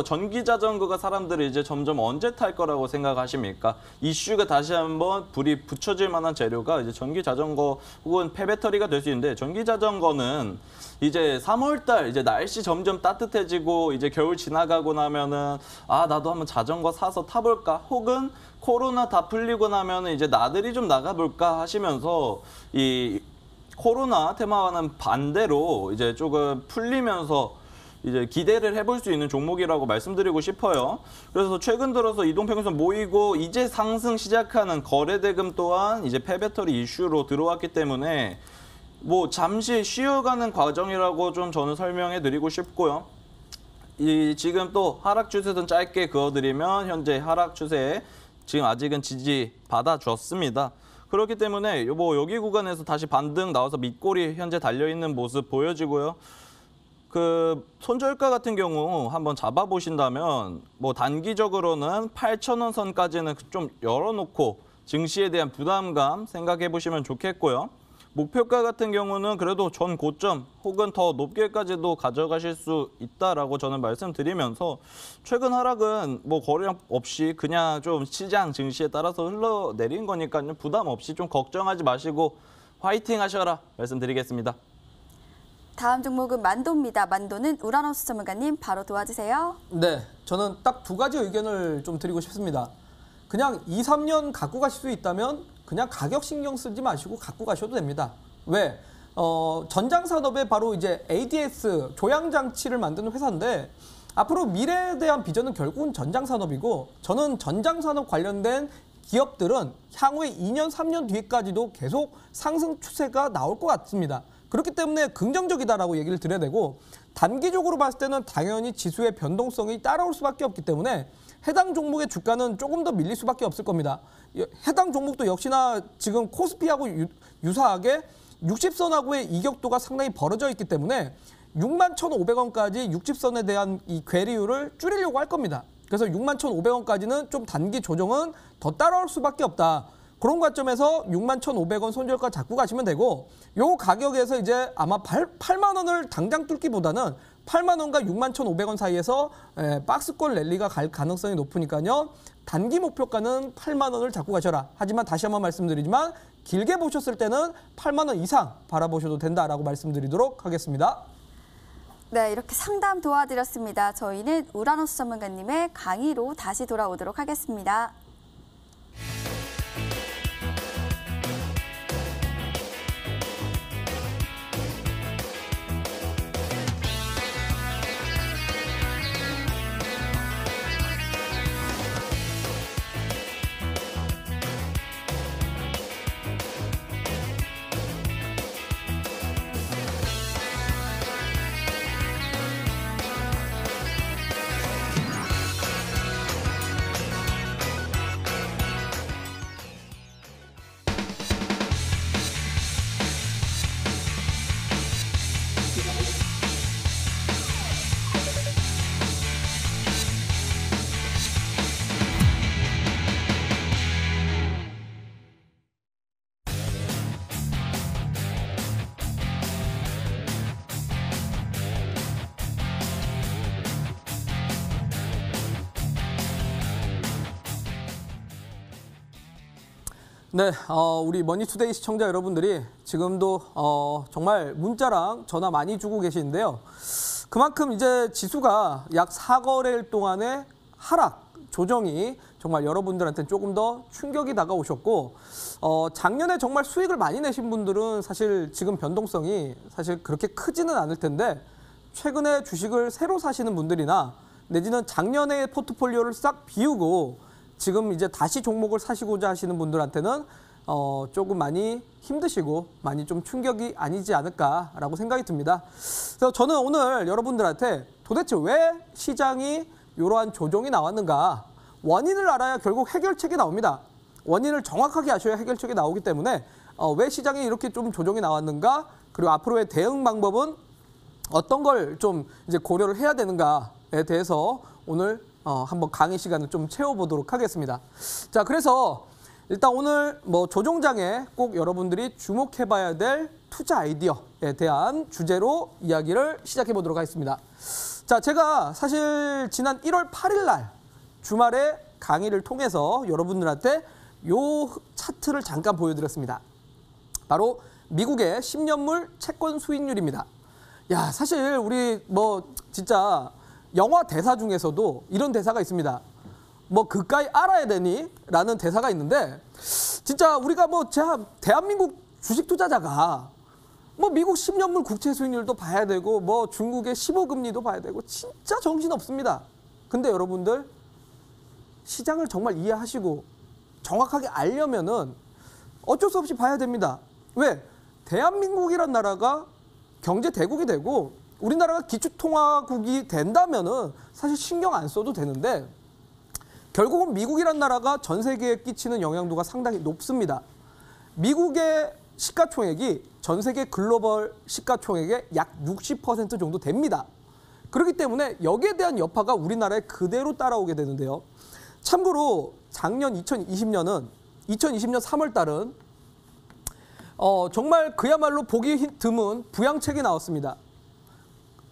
Speaker 2: 전기 자전거가 사람들이 이제 점점 언제 탈 거라고 생각하십니까? 이슈가 다시 한번 불이 붙여질 만한 재료가 이제 전기 자전거 혹은 폐배터리가 될 수 있는데 전기 자전거는 이제 3월달 이제 날씨 점점 따뜻해지고 이제 겨울 지나가고 나면은 나도 한번 자전거 사서 타볼까? 혹은 코로나 다 풀리고 나면은 이제 나들이 좀 나가볼까 하시면서 이 코로나 테마와는 반대로 이제 조금 풀리면서 이제 기대를 해볼 수 있는 종목이라고 말씀드리고 싶어요. 그래서 최근 들어서 이동평균선 모이고 이제 상승 시작하는 거래대금 또한 이제 폐배터리 이슈로 들어왔기 때문에 뭐 잠시 쉬어가는 과정이라고 좀 저는 설명해 드리고 싶고요. 지금 또 하락 추세든 짧게 그어드리면 현재 하락 추세에 지금 아직은 지지 받아줬습니다. 그렇기 때문에 뭐 여기 구간에서 다시 반등 나와서 밑골이 현재 달려있는 모습 보여지고요. 그 손절가 같은 경우 한번 잡아보신다면 뭐 단기적으로는 8,000원 선까지는 좀 열어놓고 증시에 대한 부담감 생각해 보시면 좋겠고요. 목표가 같은 경우는 그래도 전 고점 혹은 더 높게까지도 가져가실 수 있다라고 저는 말씀드리면서 최근 하락은 뭐 거래량 없이 그냥 좀 시장 증시에 따라서 흘러내린 거니까요. 부담 없이 좀 걱정하지 마시고 화이팅 하셔라 말씀드리겠습니다.
Speaker 1: 다음 종목은 만도입니다. 만도는 우라노스 전문가님 바로 도와주세요.
Speaker 3: 네, 저는 딱 두 가지 의견을 좀 드리고 싶습니다. 그냥 2, 3년 갖고 가실 수 있다면 그냥 가격 신경 쓰지 마시고 갖고 가셔도 됩니다. 왜? 전장산업에 바로 이제 ADS 조향장치를 만드는 회사인데 앞으로 미래에 대한 비전은 결국은 전장산업이고 저는 전장산업 관련된 기업들은 향후에 2년, 3년 뒤까지도 계속 상승 추세가 나올 것 같습니다. 그렇기 때문에 긍정적이다라고 얘기를 드려야 되고 단기적으로 봤을 때는 당연히 지수의 변동성이 따라올 수밖에 없기 때문에 해당 종목의 주가는 조금 더 밀릴 수밖에 없을 겁니다. 해당 종목도 역시나 지금 코스피하고 유사하게 60선하고의 이격도가 상당히 벌어져 있기 때문에 61,500원까지 60선에 대한 이 괴리율을 줄이려고 할 겁니다. 그래서 61,500원까지는 좀 단기 조정은 더 따라올 수밖에 없다. 그런 관점에서 61,500원 손절가 잡고 가시면 되고 요 가격에서 이제 아마 8만 원을 당장 뚫기보다는 8만 원과 61,500원 사이에서 박스권 랠리가 갈 가능성이 높으니까요. 단기 목표가는 8만 원을 잡고 가셔라. 하지만 다시 한번 말씀드리지만 길게 보셨을 때는 8만 원 이상 바라보셔도 된다라고 말씀드리도록 하겠습니다.
Speaker 1: 네, 이렇게 상담 도와드렸습니다. 저희는 우라노스 전문가님의 강의로 다시 돌아오도록 하겠습니다.
Speaker 3: 네, 우리 머니투데이 시청자 여러분들이 지금도 정말 문자랑 전화 많이 주고 계시는데요. 그만큼 이제 지수가 약 4거래일 동안의 하락, 조정이 정말 여러분들한테 조금 더 충격이 다가오셨고 작년에 정말 수익을 많이 내신 분들은 사실 지금 변동성이 사실 그렇게 크지는 않을 텐데 최근에 주식을 새로 사시는 분들이나 내지는 작년에 포트폴리오를 싹 비우고 지금 이제 다시 종목을 사시고자 하시는 분들한테는 조금 많이 힘드시고 많이 좀 충격이 아니지 않을까라고 생각이 듭니다. 그래서 저는 오늘 여러분들한테 도대체 왜 시장이 이러한 조정이 나왔는가 원인을 알아야 결국 해결책이 나옵니다. 원인을 정확하게 아셔야 해결책이 나오기 때문에 왜 시장이 이렇게 좀 조정이 나왔는가 그리고 앞으로의 대응 방법은 어떤 걸 좀 이제 고려를 해야 되는가에 대해서 오늘 한번 강의 시간을 좀 채워보도록 하겠습니다. 자, 그래서 일단 오늘 뭐 조종장에 꼭 여러분들이 주목해봐야 될 투자 아이디어에 대한 주제로 이야기를 시작해보도록 하겠습니다. 자, 제가 사실 지난 1월 8일 날 주말에 강의를 통해서 여러분들한테 요 차트를 잠깐 보여드렸습니다. 바로 미국의 10년물 채권 수익률입니다. 야, 사실 우리 뭐 진짜 영화 대사 중에서도 이런 대사가 있습니다. 뭐 그까이 알아야 되니? 라는 대사가 있는데 진짜 우리가 뭐 대한민국 주식 투자자가 뭐 미국 10년물 국채 수익률도 봐야 되고 뭐 중국의 15금리도 봐야 되고 진짜 정신없습니다. 근데 여러분들 시장을 정말 이해하시고 정확하게 알려면은 어쩔 수 없이 봐야 됩니다. 왜? 대한민국이란 나라가 경제 대국이 되고 우리나라가 기초통화국이 된다면은 사실 신경 안 써도 되는데 결국은 미국이란 나라가 전 세계에 끼치는 영향도가 상당히 높습니다. 미국의 시가총액이 전 세계 글로벌 시가총액의 약 60% 정도 됩니다. 그렇기 때문에 여기에 대한 여파가 우리나라에 그대로 따라오게 되는데요. 참고로 작년 2020년 3월 달은 정말 그야말로 보기 드문 부양책이 나왔습니다.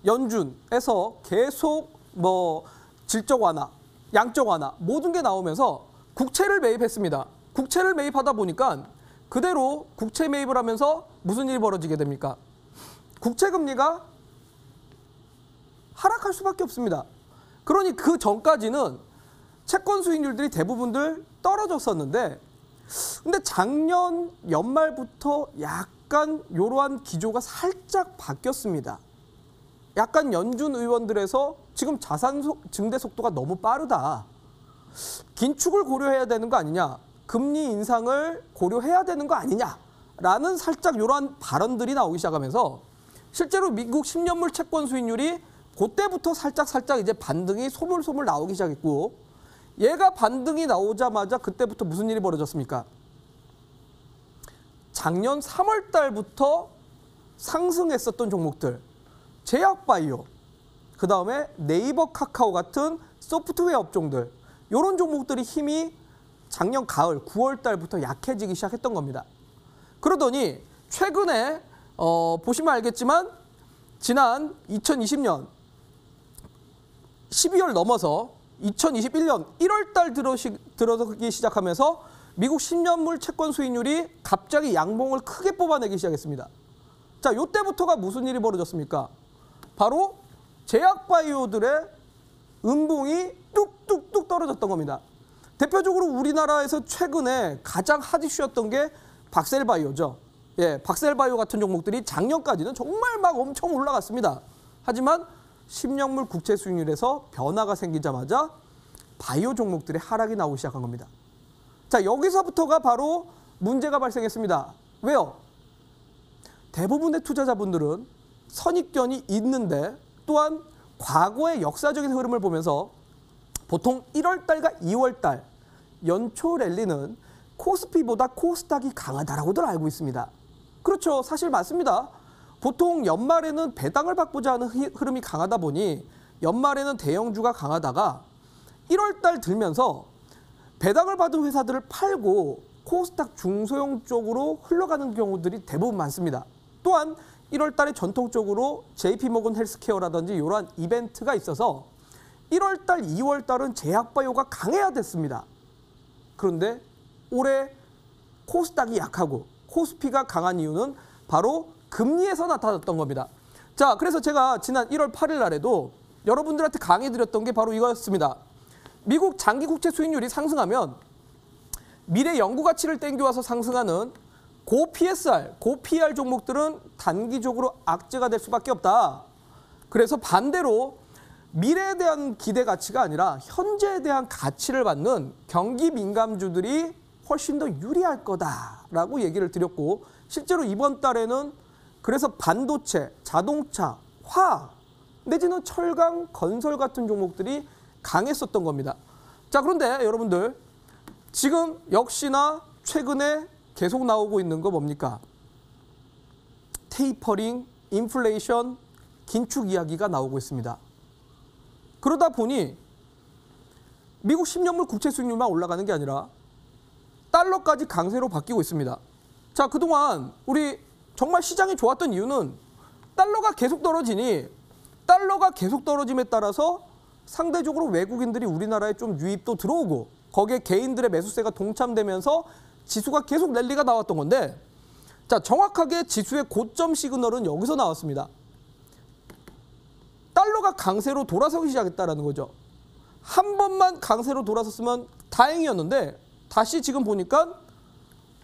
Speaker 3: 연준에서 계속 뭐 질적 완화, 양적 완화 모든 게 나오면서 국채를 매입했습니다. 국채를 매입하다 보니까 그대로 국채 매입을 하면서 무슨 일이 벌어지게 됩니까? 국채 금리가 하락할 수밖에 없습니다. 그러니 그 전까지는 채권 수익률들이 대부분들 떨어졌었는데 근데 작년 연말부터 약간 이러한 기조가 살짝 바뀌었습니다. 약간 연준 의원들에서 지금 자산 증대 속도가 너무 빠르다. 긴축을 고려해야 되는 거 아니냐. 금리 인상을 고려해야 되는 거 아니냐라는 살짝 이러한 발언들이 나오기 시작하면서 실제로 미국 10년물 채권 수익률이 그때부터 살짝 이제 반등이 소물소물 나오기 시작했고 얘가 반등이 나오자마자 그때부터 무슨 일이 벌어졌습니까? 작년 3월 달부터 상승했었던 종목들 제약바이오, 그 다음에 네이버 카카오 같은 소프트웨어 업종들 이런 종목들이 힘이 작년 가을 9월 달부터 약해지기 시작했던 겁니다. 그러더니 최근에 보시면 알겠지만 지난 2020년 12월 넘어서 2021년 1월 달 들어서기 시작하면서 미국 10년물 채권 수익률이 갑자기 양봉을 크게 뽑아내기 시작했습니다. 자, 이때부터가 무슨 일이 벌어졌습니까? 바로 제약바이오들의 음봉이 뚝뚝뚝 떨어졌던 겁니다. 대표적으로 우리나라에서 최근에 가장 핫 이슈였던 게 박셀바이오죠. 예, 박셀바이오 같은 종목들이 작년까지는 정말 막 엄청 올라갔습니다. 하지만 10년물 국채 수익률에서 변화가 생기자마자 바이오 종목들의 하락이 나오기 시작한 겁니다. 자, 여기서부터가 바로 문제가 발생했습니다. 왜요? 대부분의 투자자분들은 선입견이 있는데 또한 과거의 역사적인 흐름을 보면서 보통 1월 달과 2월 달 연초 랠리는 코스피보다 코스닥이 강하다라고들 알고 있습니다. 그렇죠. 사실 맞습니다. 보통 연말에는 배당을 받고자 하는 흐름이 강하다 보니 연말에는 대형주가 강하다가 1월 달 들면서 배당을 받은 회사들을 팔고 코스닥 중소형 쪽으로 흘러가는 경우들이 대부분 많습니다. 또한 1월 달에 전통적으로 JP모건 헬스케어라든지 이러한 이벤트가 있어서 1월 달, 2월 달은 제약바이오가 강해야 됐습니다. 그런데 올해 코스닥이 약하고 코스피가 강한 이유는 바로 금리에서 나타났던 겁니다. 자, 그래서 제가 지난 1월 8일 날에도 여러분들한테 강의드렸던 게 바로 이거였습니다. 미국 장기 국채 수익률이 상승하면 미래 연구 가치를 땡겨와서 상승하는 고 PSR, 고 PER 종목들은 단기적으로 악재가 될 수밖에 없다. 그래서 반대로 미래에 대한 기대 가치가 아니라 현재에 대한 가치를 받는 경기 민감주들이 훨씬 더 유리할 거다라고 얘기를 드렸고 실제로 이번 달에는 그래서 반도체, 자동차, 화학 내지는 철강, 건설 같은 종목들이 강했었던 겁니다. 자, 그런데 여러분들 지금 역시나 최근에 계속 나오고 있는 거 뭡니까? 테이퍼링, 인플레이션, 긴축 이야기가 나오고 있습니다. 그러다 보니 미국 10년물 국채 수익률만 올라가는 게 아니라 달러까지 강세로 바뀌고 있습니다. 자, 그동안 우리 정말 시장이 좋았던 이유는 달러가 계속 떨어지니 달러가 계속 떨어짐에 따라서 상대적으로 외국인들이 우리나라에 좀 유입도 들어오고 거기에 개인들의 매수세가 동참되면서 지수가 계속 랠리가 나왔던 건데 자, 정확하게 지수의 고점 시그널은 여기서 나왔습니다. 달러가 강세로 돌아서기 시작했다는 거죠. 한 번만 강세로 돌아섰으면 다행이었는데 다시 지금 보니까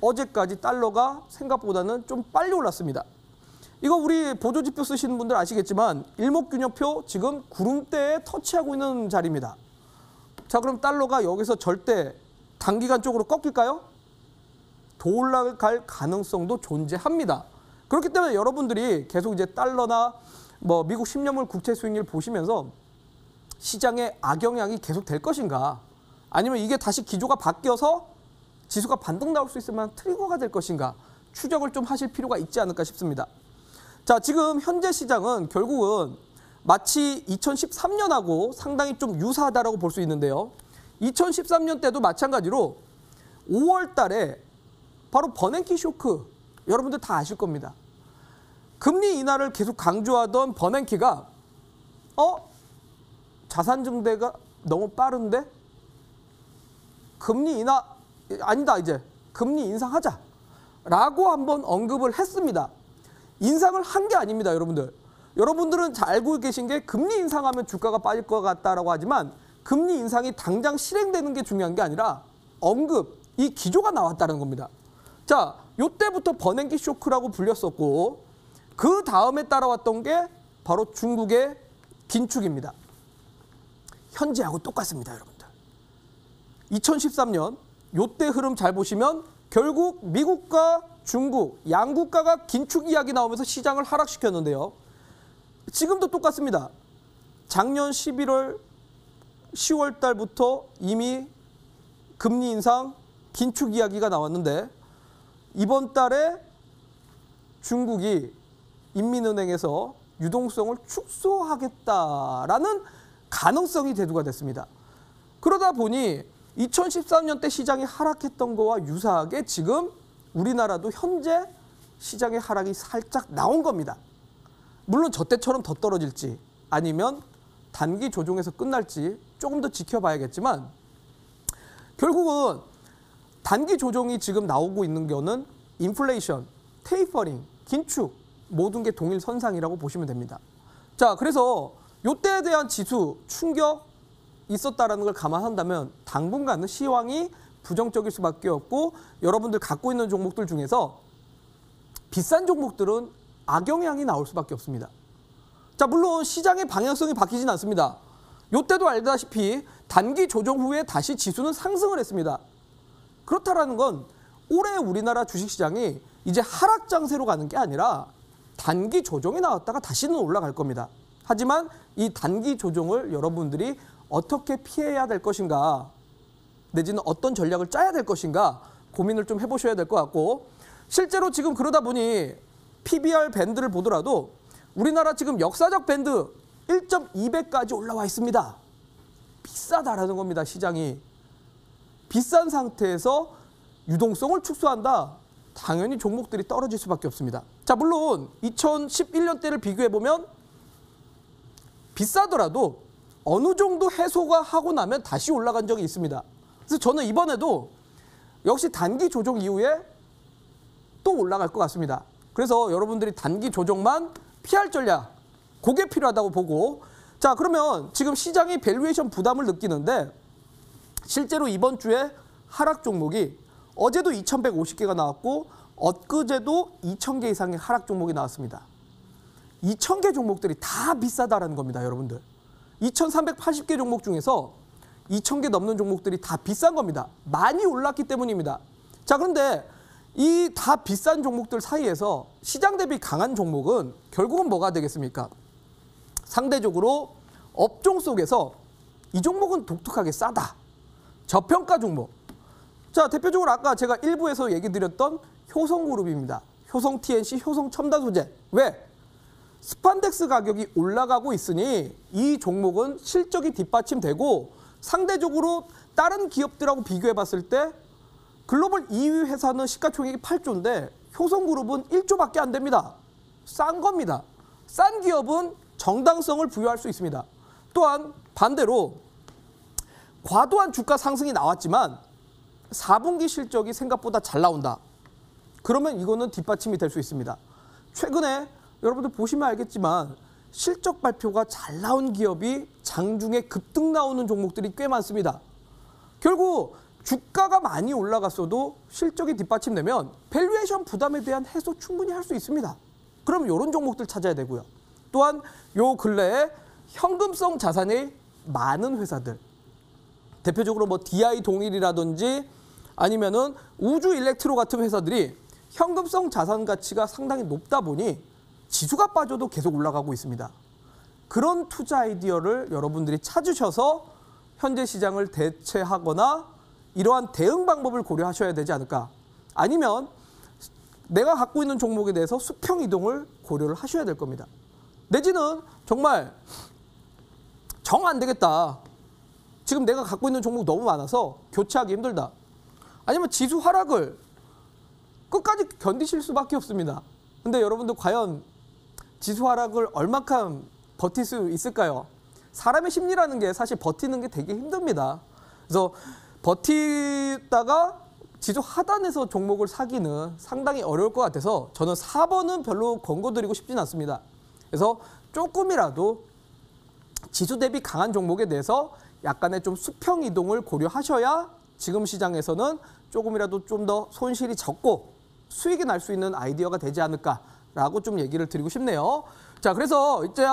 Speaker 3: 어제까지 달러가 생각보다는 좀 빨리 올랐습니다. 이거 우리 보조지표 쓰시는 분들 아시겠지만 일목균형표 지금 구름대에 터치하고 있는 자리입니다. 자, 그럼 달러가 여기서 절대 단기간적으로 꺾일까요? 더 올라갈 가능성도 존재합니다. 그렇기 때문에 여러분들이 계속 이제 달러나 뭐 미국 10년물 국채 수익률 보시면서 시장의 악영향이 계속 될 것인가, 아니면 이게 다시 기조가 바뀌어서 지수가 반등 나올 수 있을 만한 트리거가 될 것인가 추적을 좀 하실 필요가 있지 않을까 싶습니다. 자, 지금 현재 시장은 결국은 마치 2013년하고 상당히 좀 유사하다라고 볼 수 있는데요. 2013년 때도 마찬가지로 5월 달에 바로 버냉키 쇼크, 여러분들 다 아실 겁니다. 금리 인하를 계속 강조하던 버냉키가 자산 증대가 너무 빠른데 금리 인하 아니다, 이제 금리 인상하자 라고 한번 언급을 했습니다. 인상을 한 게 아닙니다, 여러분들. 여러분들은 잘 알고 계신 게 금리 인상하면 주가가 빠질 것 같다라고 하지만 금리 인상이 당장 실행되는 게 중요한 게 아니라 언급, 이 기조가 나왔다는 겁니다. 자, 요때부터 버냉키 쇼크라고 불렸었고 그 다음에 따라왔던 게 바로 중국의 긴축입니다. 현재하고 똑같습니다, 여러분들. 2013년 요때 흐름 잘 보시면 결국 미국과 중국 양국가가 긴축 이야기 나오면서 시장을 하락시켰는데요. 지금도 똑같습니다. 작년 11월, 10월 달부터 이미 금리 인상, 긴축 이야기가 나왔는데 이번 달에 중국이 인민은행에서 유동성을 축소하겠다라는 가능성이 대두가 됐습니다. 그러다 보니 2013년 때 시장이 하락했던 거와 유사하게 지금 우리나라도 현재 시장의 하락이 살짝 나온 겁니다. 물론 저 때처럼 더 떨어질지 아니면 단기 조정에서 끝날지 조금 더 지켜봐야겠지만 결국은 단기 조정이 지금 나오고 있는 거는 인플레이션, 테이퍼링, 긴축 모든 게 동일 선상이라고 보시면 됩니다. 자, 그래서 이때에 대한 지수 충격 있었다라는 걸 감안한다면 당분간은 시황이 부정적일 수밖에 없고 여러분들 갖고 있는 종목들 중에서 비싼 종목들은 악영향이 나올 수밖에 없습니다. 자, 물론 시장의 방향성이 바뀌진 않습니다. 이때도 알다시피 단기 조정 후에 다시 지수는 상승을 했습니다. 그렇다라는 건 올해 우리나라 주식시장이 이제 하락 장세로 가는 게 아니라 단기 조정이 나왔다가 다시는 올라갈 겁니다. 하지만 이 단기 조정을 여러분들이 어떻게 피해야 될 것인가, 내지는 어떤 전략을 짜야 될 것인가 고민을 좀 해보셔야 될 것 같고, 실제로 지금 그러다 보니 PBR 밴드를 보더라도 우리나라 지금 역사적 밴드 1.2배까지 올라와 있습니다. 비싸다라는 겁니다, 시장이. 비싼 상태에서 유동성을 축소한다. 당연히 종목들이 떨어질 수밖에 없습니다. 자, 물론 2011년대를 비교해보면 비싸더라도 어느 정도 해소가 하고 나면 다시 올라간 적이 있습니다. 그래서 저는 이번에도 역시 단기 조정 이후에 또 올라갈 것 같습니다. 그래서 여러분들이 단기 조정만 피할 전략, 그게 필요하다고 보고, 자, 그러면 지금 시장이 밸류에이션 부담을 느끼는데 실제로 이번 주에 하락 종목이 어제도 2150개가 나왔고 엊그제도 2000개 이상의 하락 종목이 나왔습니다. 2000개 종목들이 다 비싸다라는 겁니다, 여러분들. 2380개 종목 중에서 2000개 넘는 종목들이 다 비싼 겁니다. 많이 올랐기 때문입니다. 자, 그런데 이 다 비싼 종목들 사이에서 시장 대비 강한 종목은 결국은 뭐가 되겠습니까? 상대적으로 업종 속에서 이 종목은 독특하게 싸다. 저평가 종목. 자, 대표적으로 아까 제가 일부에서 얘기 드렸던 효성그룹입니다. 효성 TNC, 효성 첨단소재. 왜? 스판덱스 가격이 올라가고 있으니 이 종목은 실적이 뒷받침되고 상대적으로 다른 기업들하고 비교해 봤을 때 글로벌 2위 회사는 시가총액이 8조인데 효성그룹은 1조밖에 안 됩니다. 싼 겁니다. 싼 기업은 정당성을 부여할 수 있습니다. 또한 반대로 과도한 주가 상승이 나왔지만 4분기 실적이 생각보다 잘 나온다. 그러면 이거는 뒷받침이 될 수 있습니다. 최근에 여러분들 보시면 알겠지만 실적 발표가 잘 나온 기업이 장중에 급등 나오는 종목들이 꽤 많습니다. 결국 주가가 많이 올라갔어도 실적이 뒷받침되면 밸류에이션 부담에 대한 해소 충분히 할 수 있습니다. 그럼 이런 종목들 찾아야 되고요. 또한 요 근래에 현금성 자산이 많은 회사들, 대표적으로 뭐 DI 동일이라든지 아니면은 우주 일렉트로 같은 회사들이 현금성 자산 가치가 상당히 높다 보니 지수가 빠져도 계속 올라가고 있습니다. 그런 투자 아이디어를 여러분들이 찾으셔서 현재 시장을 대체하거나 이러한 대응 방법을 고려하셔야 되지 않을까. 아니면 내가 갖고 있는 종목에 대해서 수평 이동을 고려를 하셔야 될 겁니다. 내지는 정말 정 안 되겠다. 지금 내가 갖고 있는 종목 너무 많아서 교체하기 힘들다. 아니면 지수 하락을 끝까지 견디실 수밖에 없습니다. 근데 여러분들 과연 지수 하락을 얼마큼 버틸 수 있을까요? 사람의 심리라는 게 사실 버티는 게 되게 힘듭니다. 그래서 버티다가 지수 하단에서 종목을 사기는 상당히 어려울 것 같아서 저는 4번은 별로 권고드리고 싶진 않습니다. 그래서 조금이라도 지수 대비 강한 종목에 대해서 약간의 좀 수평 이동을 고려하셔야 지금 시장에서는 조금이라도 좀 더 손실이 적고 수익이 날 수 있는 아이디어가 되지 않을까라고 좀 얘기를 드리고 싶네요. 자, 그래서 이제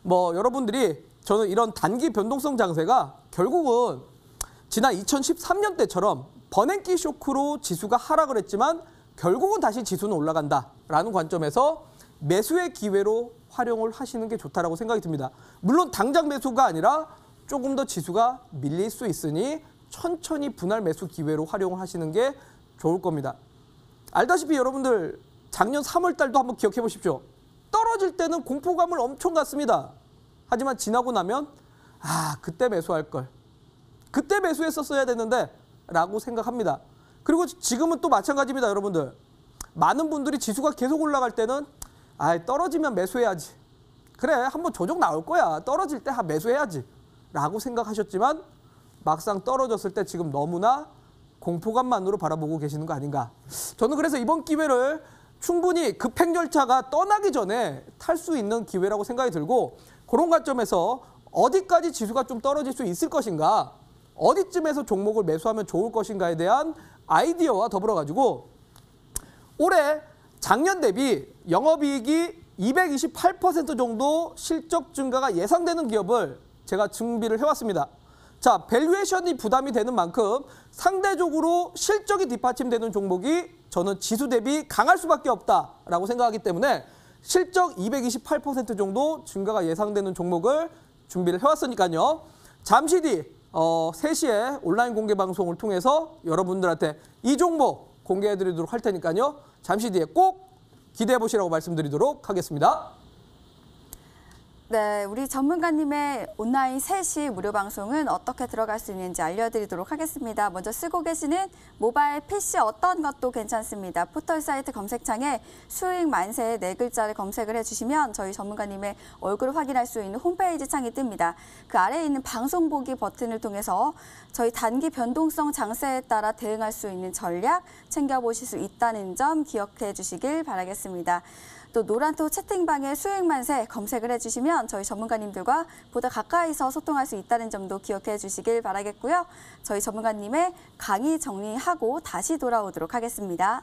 Speaker 3: 뭐 여러분들이 저는 이런 단기 변동성 장세가 결국은 지난 2013년 때처럼 버냉키 쇼크로 지수가 하락을 했지만 결국은 다시 지수는 올라간다라는 관점에서 매수의 기회로 활용을 하시는 게 좋다라고 생각이 듭니다. 물론 당장 매수가 아니라 조금 더 지수가 밀릴 수 있으니 천천히 분할 매수 기회로 활용을 하시는 게 좋을 겁니다. 알다시피 여러분들 작년 3월 달도 한번 기억해 보십시오. 떨어질 때는 공포감을 엄청 갖습니다. 하지만 지나고 나면 그때 매수할 걸. 그때 매수했었어야 되는데 라고 생각합니다. 그리고 지금은 또 마찬가지입니다. 여러분들. 많은 분들이 지수가 계속 올라갈 때는 떨어지면 매수해야지. 그래, 한번 조정 나올 거야. 떨어질 때 매수해야지. 라고 생각하셨지만 막상 떨어졌을 때 지금 너무나 공포감만으로 바라보고 계시는 거 아닌가. 저는 그래서 이번 기회를 충분히 급행 열차가 떠나기 전에 탈 수 있는 기회라고 생각이 들고 그런 관점에서 어디까지 지수가 좀 떨어질 수 있을 것인가, 어디쯤에서 종목을 매수하면 좋을 것인가에 대한 아이디어와 더불어 가지고 올해 작년 대비 영업이익이 228% 정도 실적 증가가 예상되는 기업을 제가 준비를 해왔습니다. 자, 밸류에이션이 부담이 되는 만큼 상대적으로 실적이 뒷받침되는 종목이 저는 지수 대비 강할 수밖에 없다라고 생각하기 때문에 실적 228% 정도 증가가 예상되는 종목을 준비를 해왔으니까요. 잠시 뒤 3시에 온라인 공개 방송을 통해서 여러분들한테 이 종목 공개해드리도록 할 테니까요. 잠시 뒤에 꼭 기대해보시라고 말씀드리도록 하겠습니다.
Speaker 1: 네, 우리 전문가님의 온라인 3시 무료 방송은 어떻게 들어갈 수 있는지 알려드리도록 하겠습니다. 먼저 쓰고 계시는 모바일 PC 어떤 것도 괜찮습니다. 포털 사이트 검색창에 수익 만세 4글자를 검색을 해주시면 저희 전문가님의 얼굴을 확인할 수 있는 홈페이지 창이 뜹니다. 그 아래에 있는 방송 보기 버튼을 통해서 저희 단기 변동성 장세에 따라 대응할 수 있는 전략 챙겨보실 수 있다는 점 기억해 주시길 바라겠습니다. 또 노란토 채팅방에 수익 만세 검색을 해주시면 저희 전문가님들과 보다 가까이서 소통할 수 있다는 점도 기억해 주시길 바라겠고요. 저희 전문가님의 강의 정리하고 다시 돌아오도록 하겠습니다.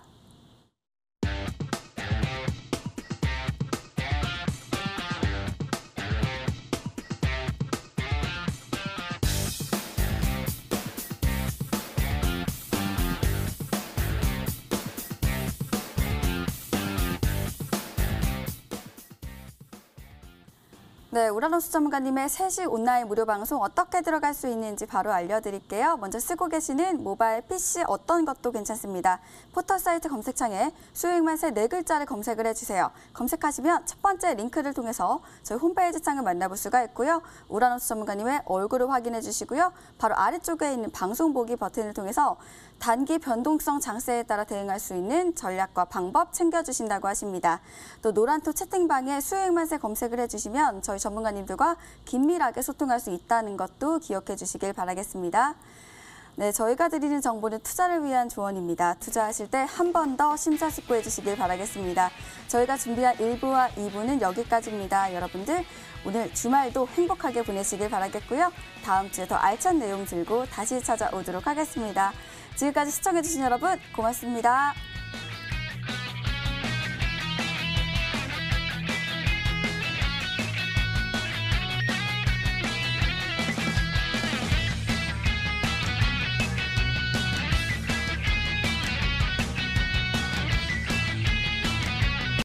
Speaker 1: 네, 우라노스 전문가님의 3시 온라인 무료 방송 어떻게 들어갈 수 있는지 바로 알려드릴게요. 먼저 쓰고 계시는 모바일 PC 어떤 것도 괜찮습니다. 포털 사이트 검색창에 수익 만세 4글자를 검색을 해주세요. 검색하시면 첫 번째 링크를 통해서 저희 홈페이지 창을 만나볼 수가 있고요. 우라노스 전문가님의 얼굴을 확인해 주시고요. 바로 아래쪽에 있는 방송 보기 버튼을 통해서 단기 변동성 장세에 따라 대응할 수 있는 전략과 방법 챙겨주신다고 하십니다. 또 노란토 채팅방에 수익 만세 검색을 해주시면 저희 전문가님들과 긴밀하게 소통할 수 있다는 것도 기억해 주시길 바라겠습니다. 네, 저희가 드리는 정보는 투자를 위한 조언입니다. 투자하실 때 한 번 더 심사숙고해 주시길 바라겠습니다. 저희가 준비한 1부와 2부는 여기까지입니다. 여러분들 오늘 주말도 행복하게 보내시길 바라겠고요. 다음 주에 더 알찬 내용 들고 다시 찾아오도록 하겠습니다. 지금까지 시청해주신 여러분 고맙습니다.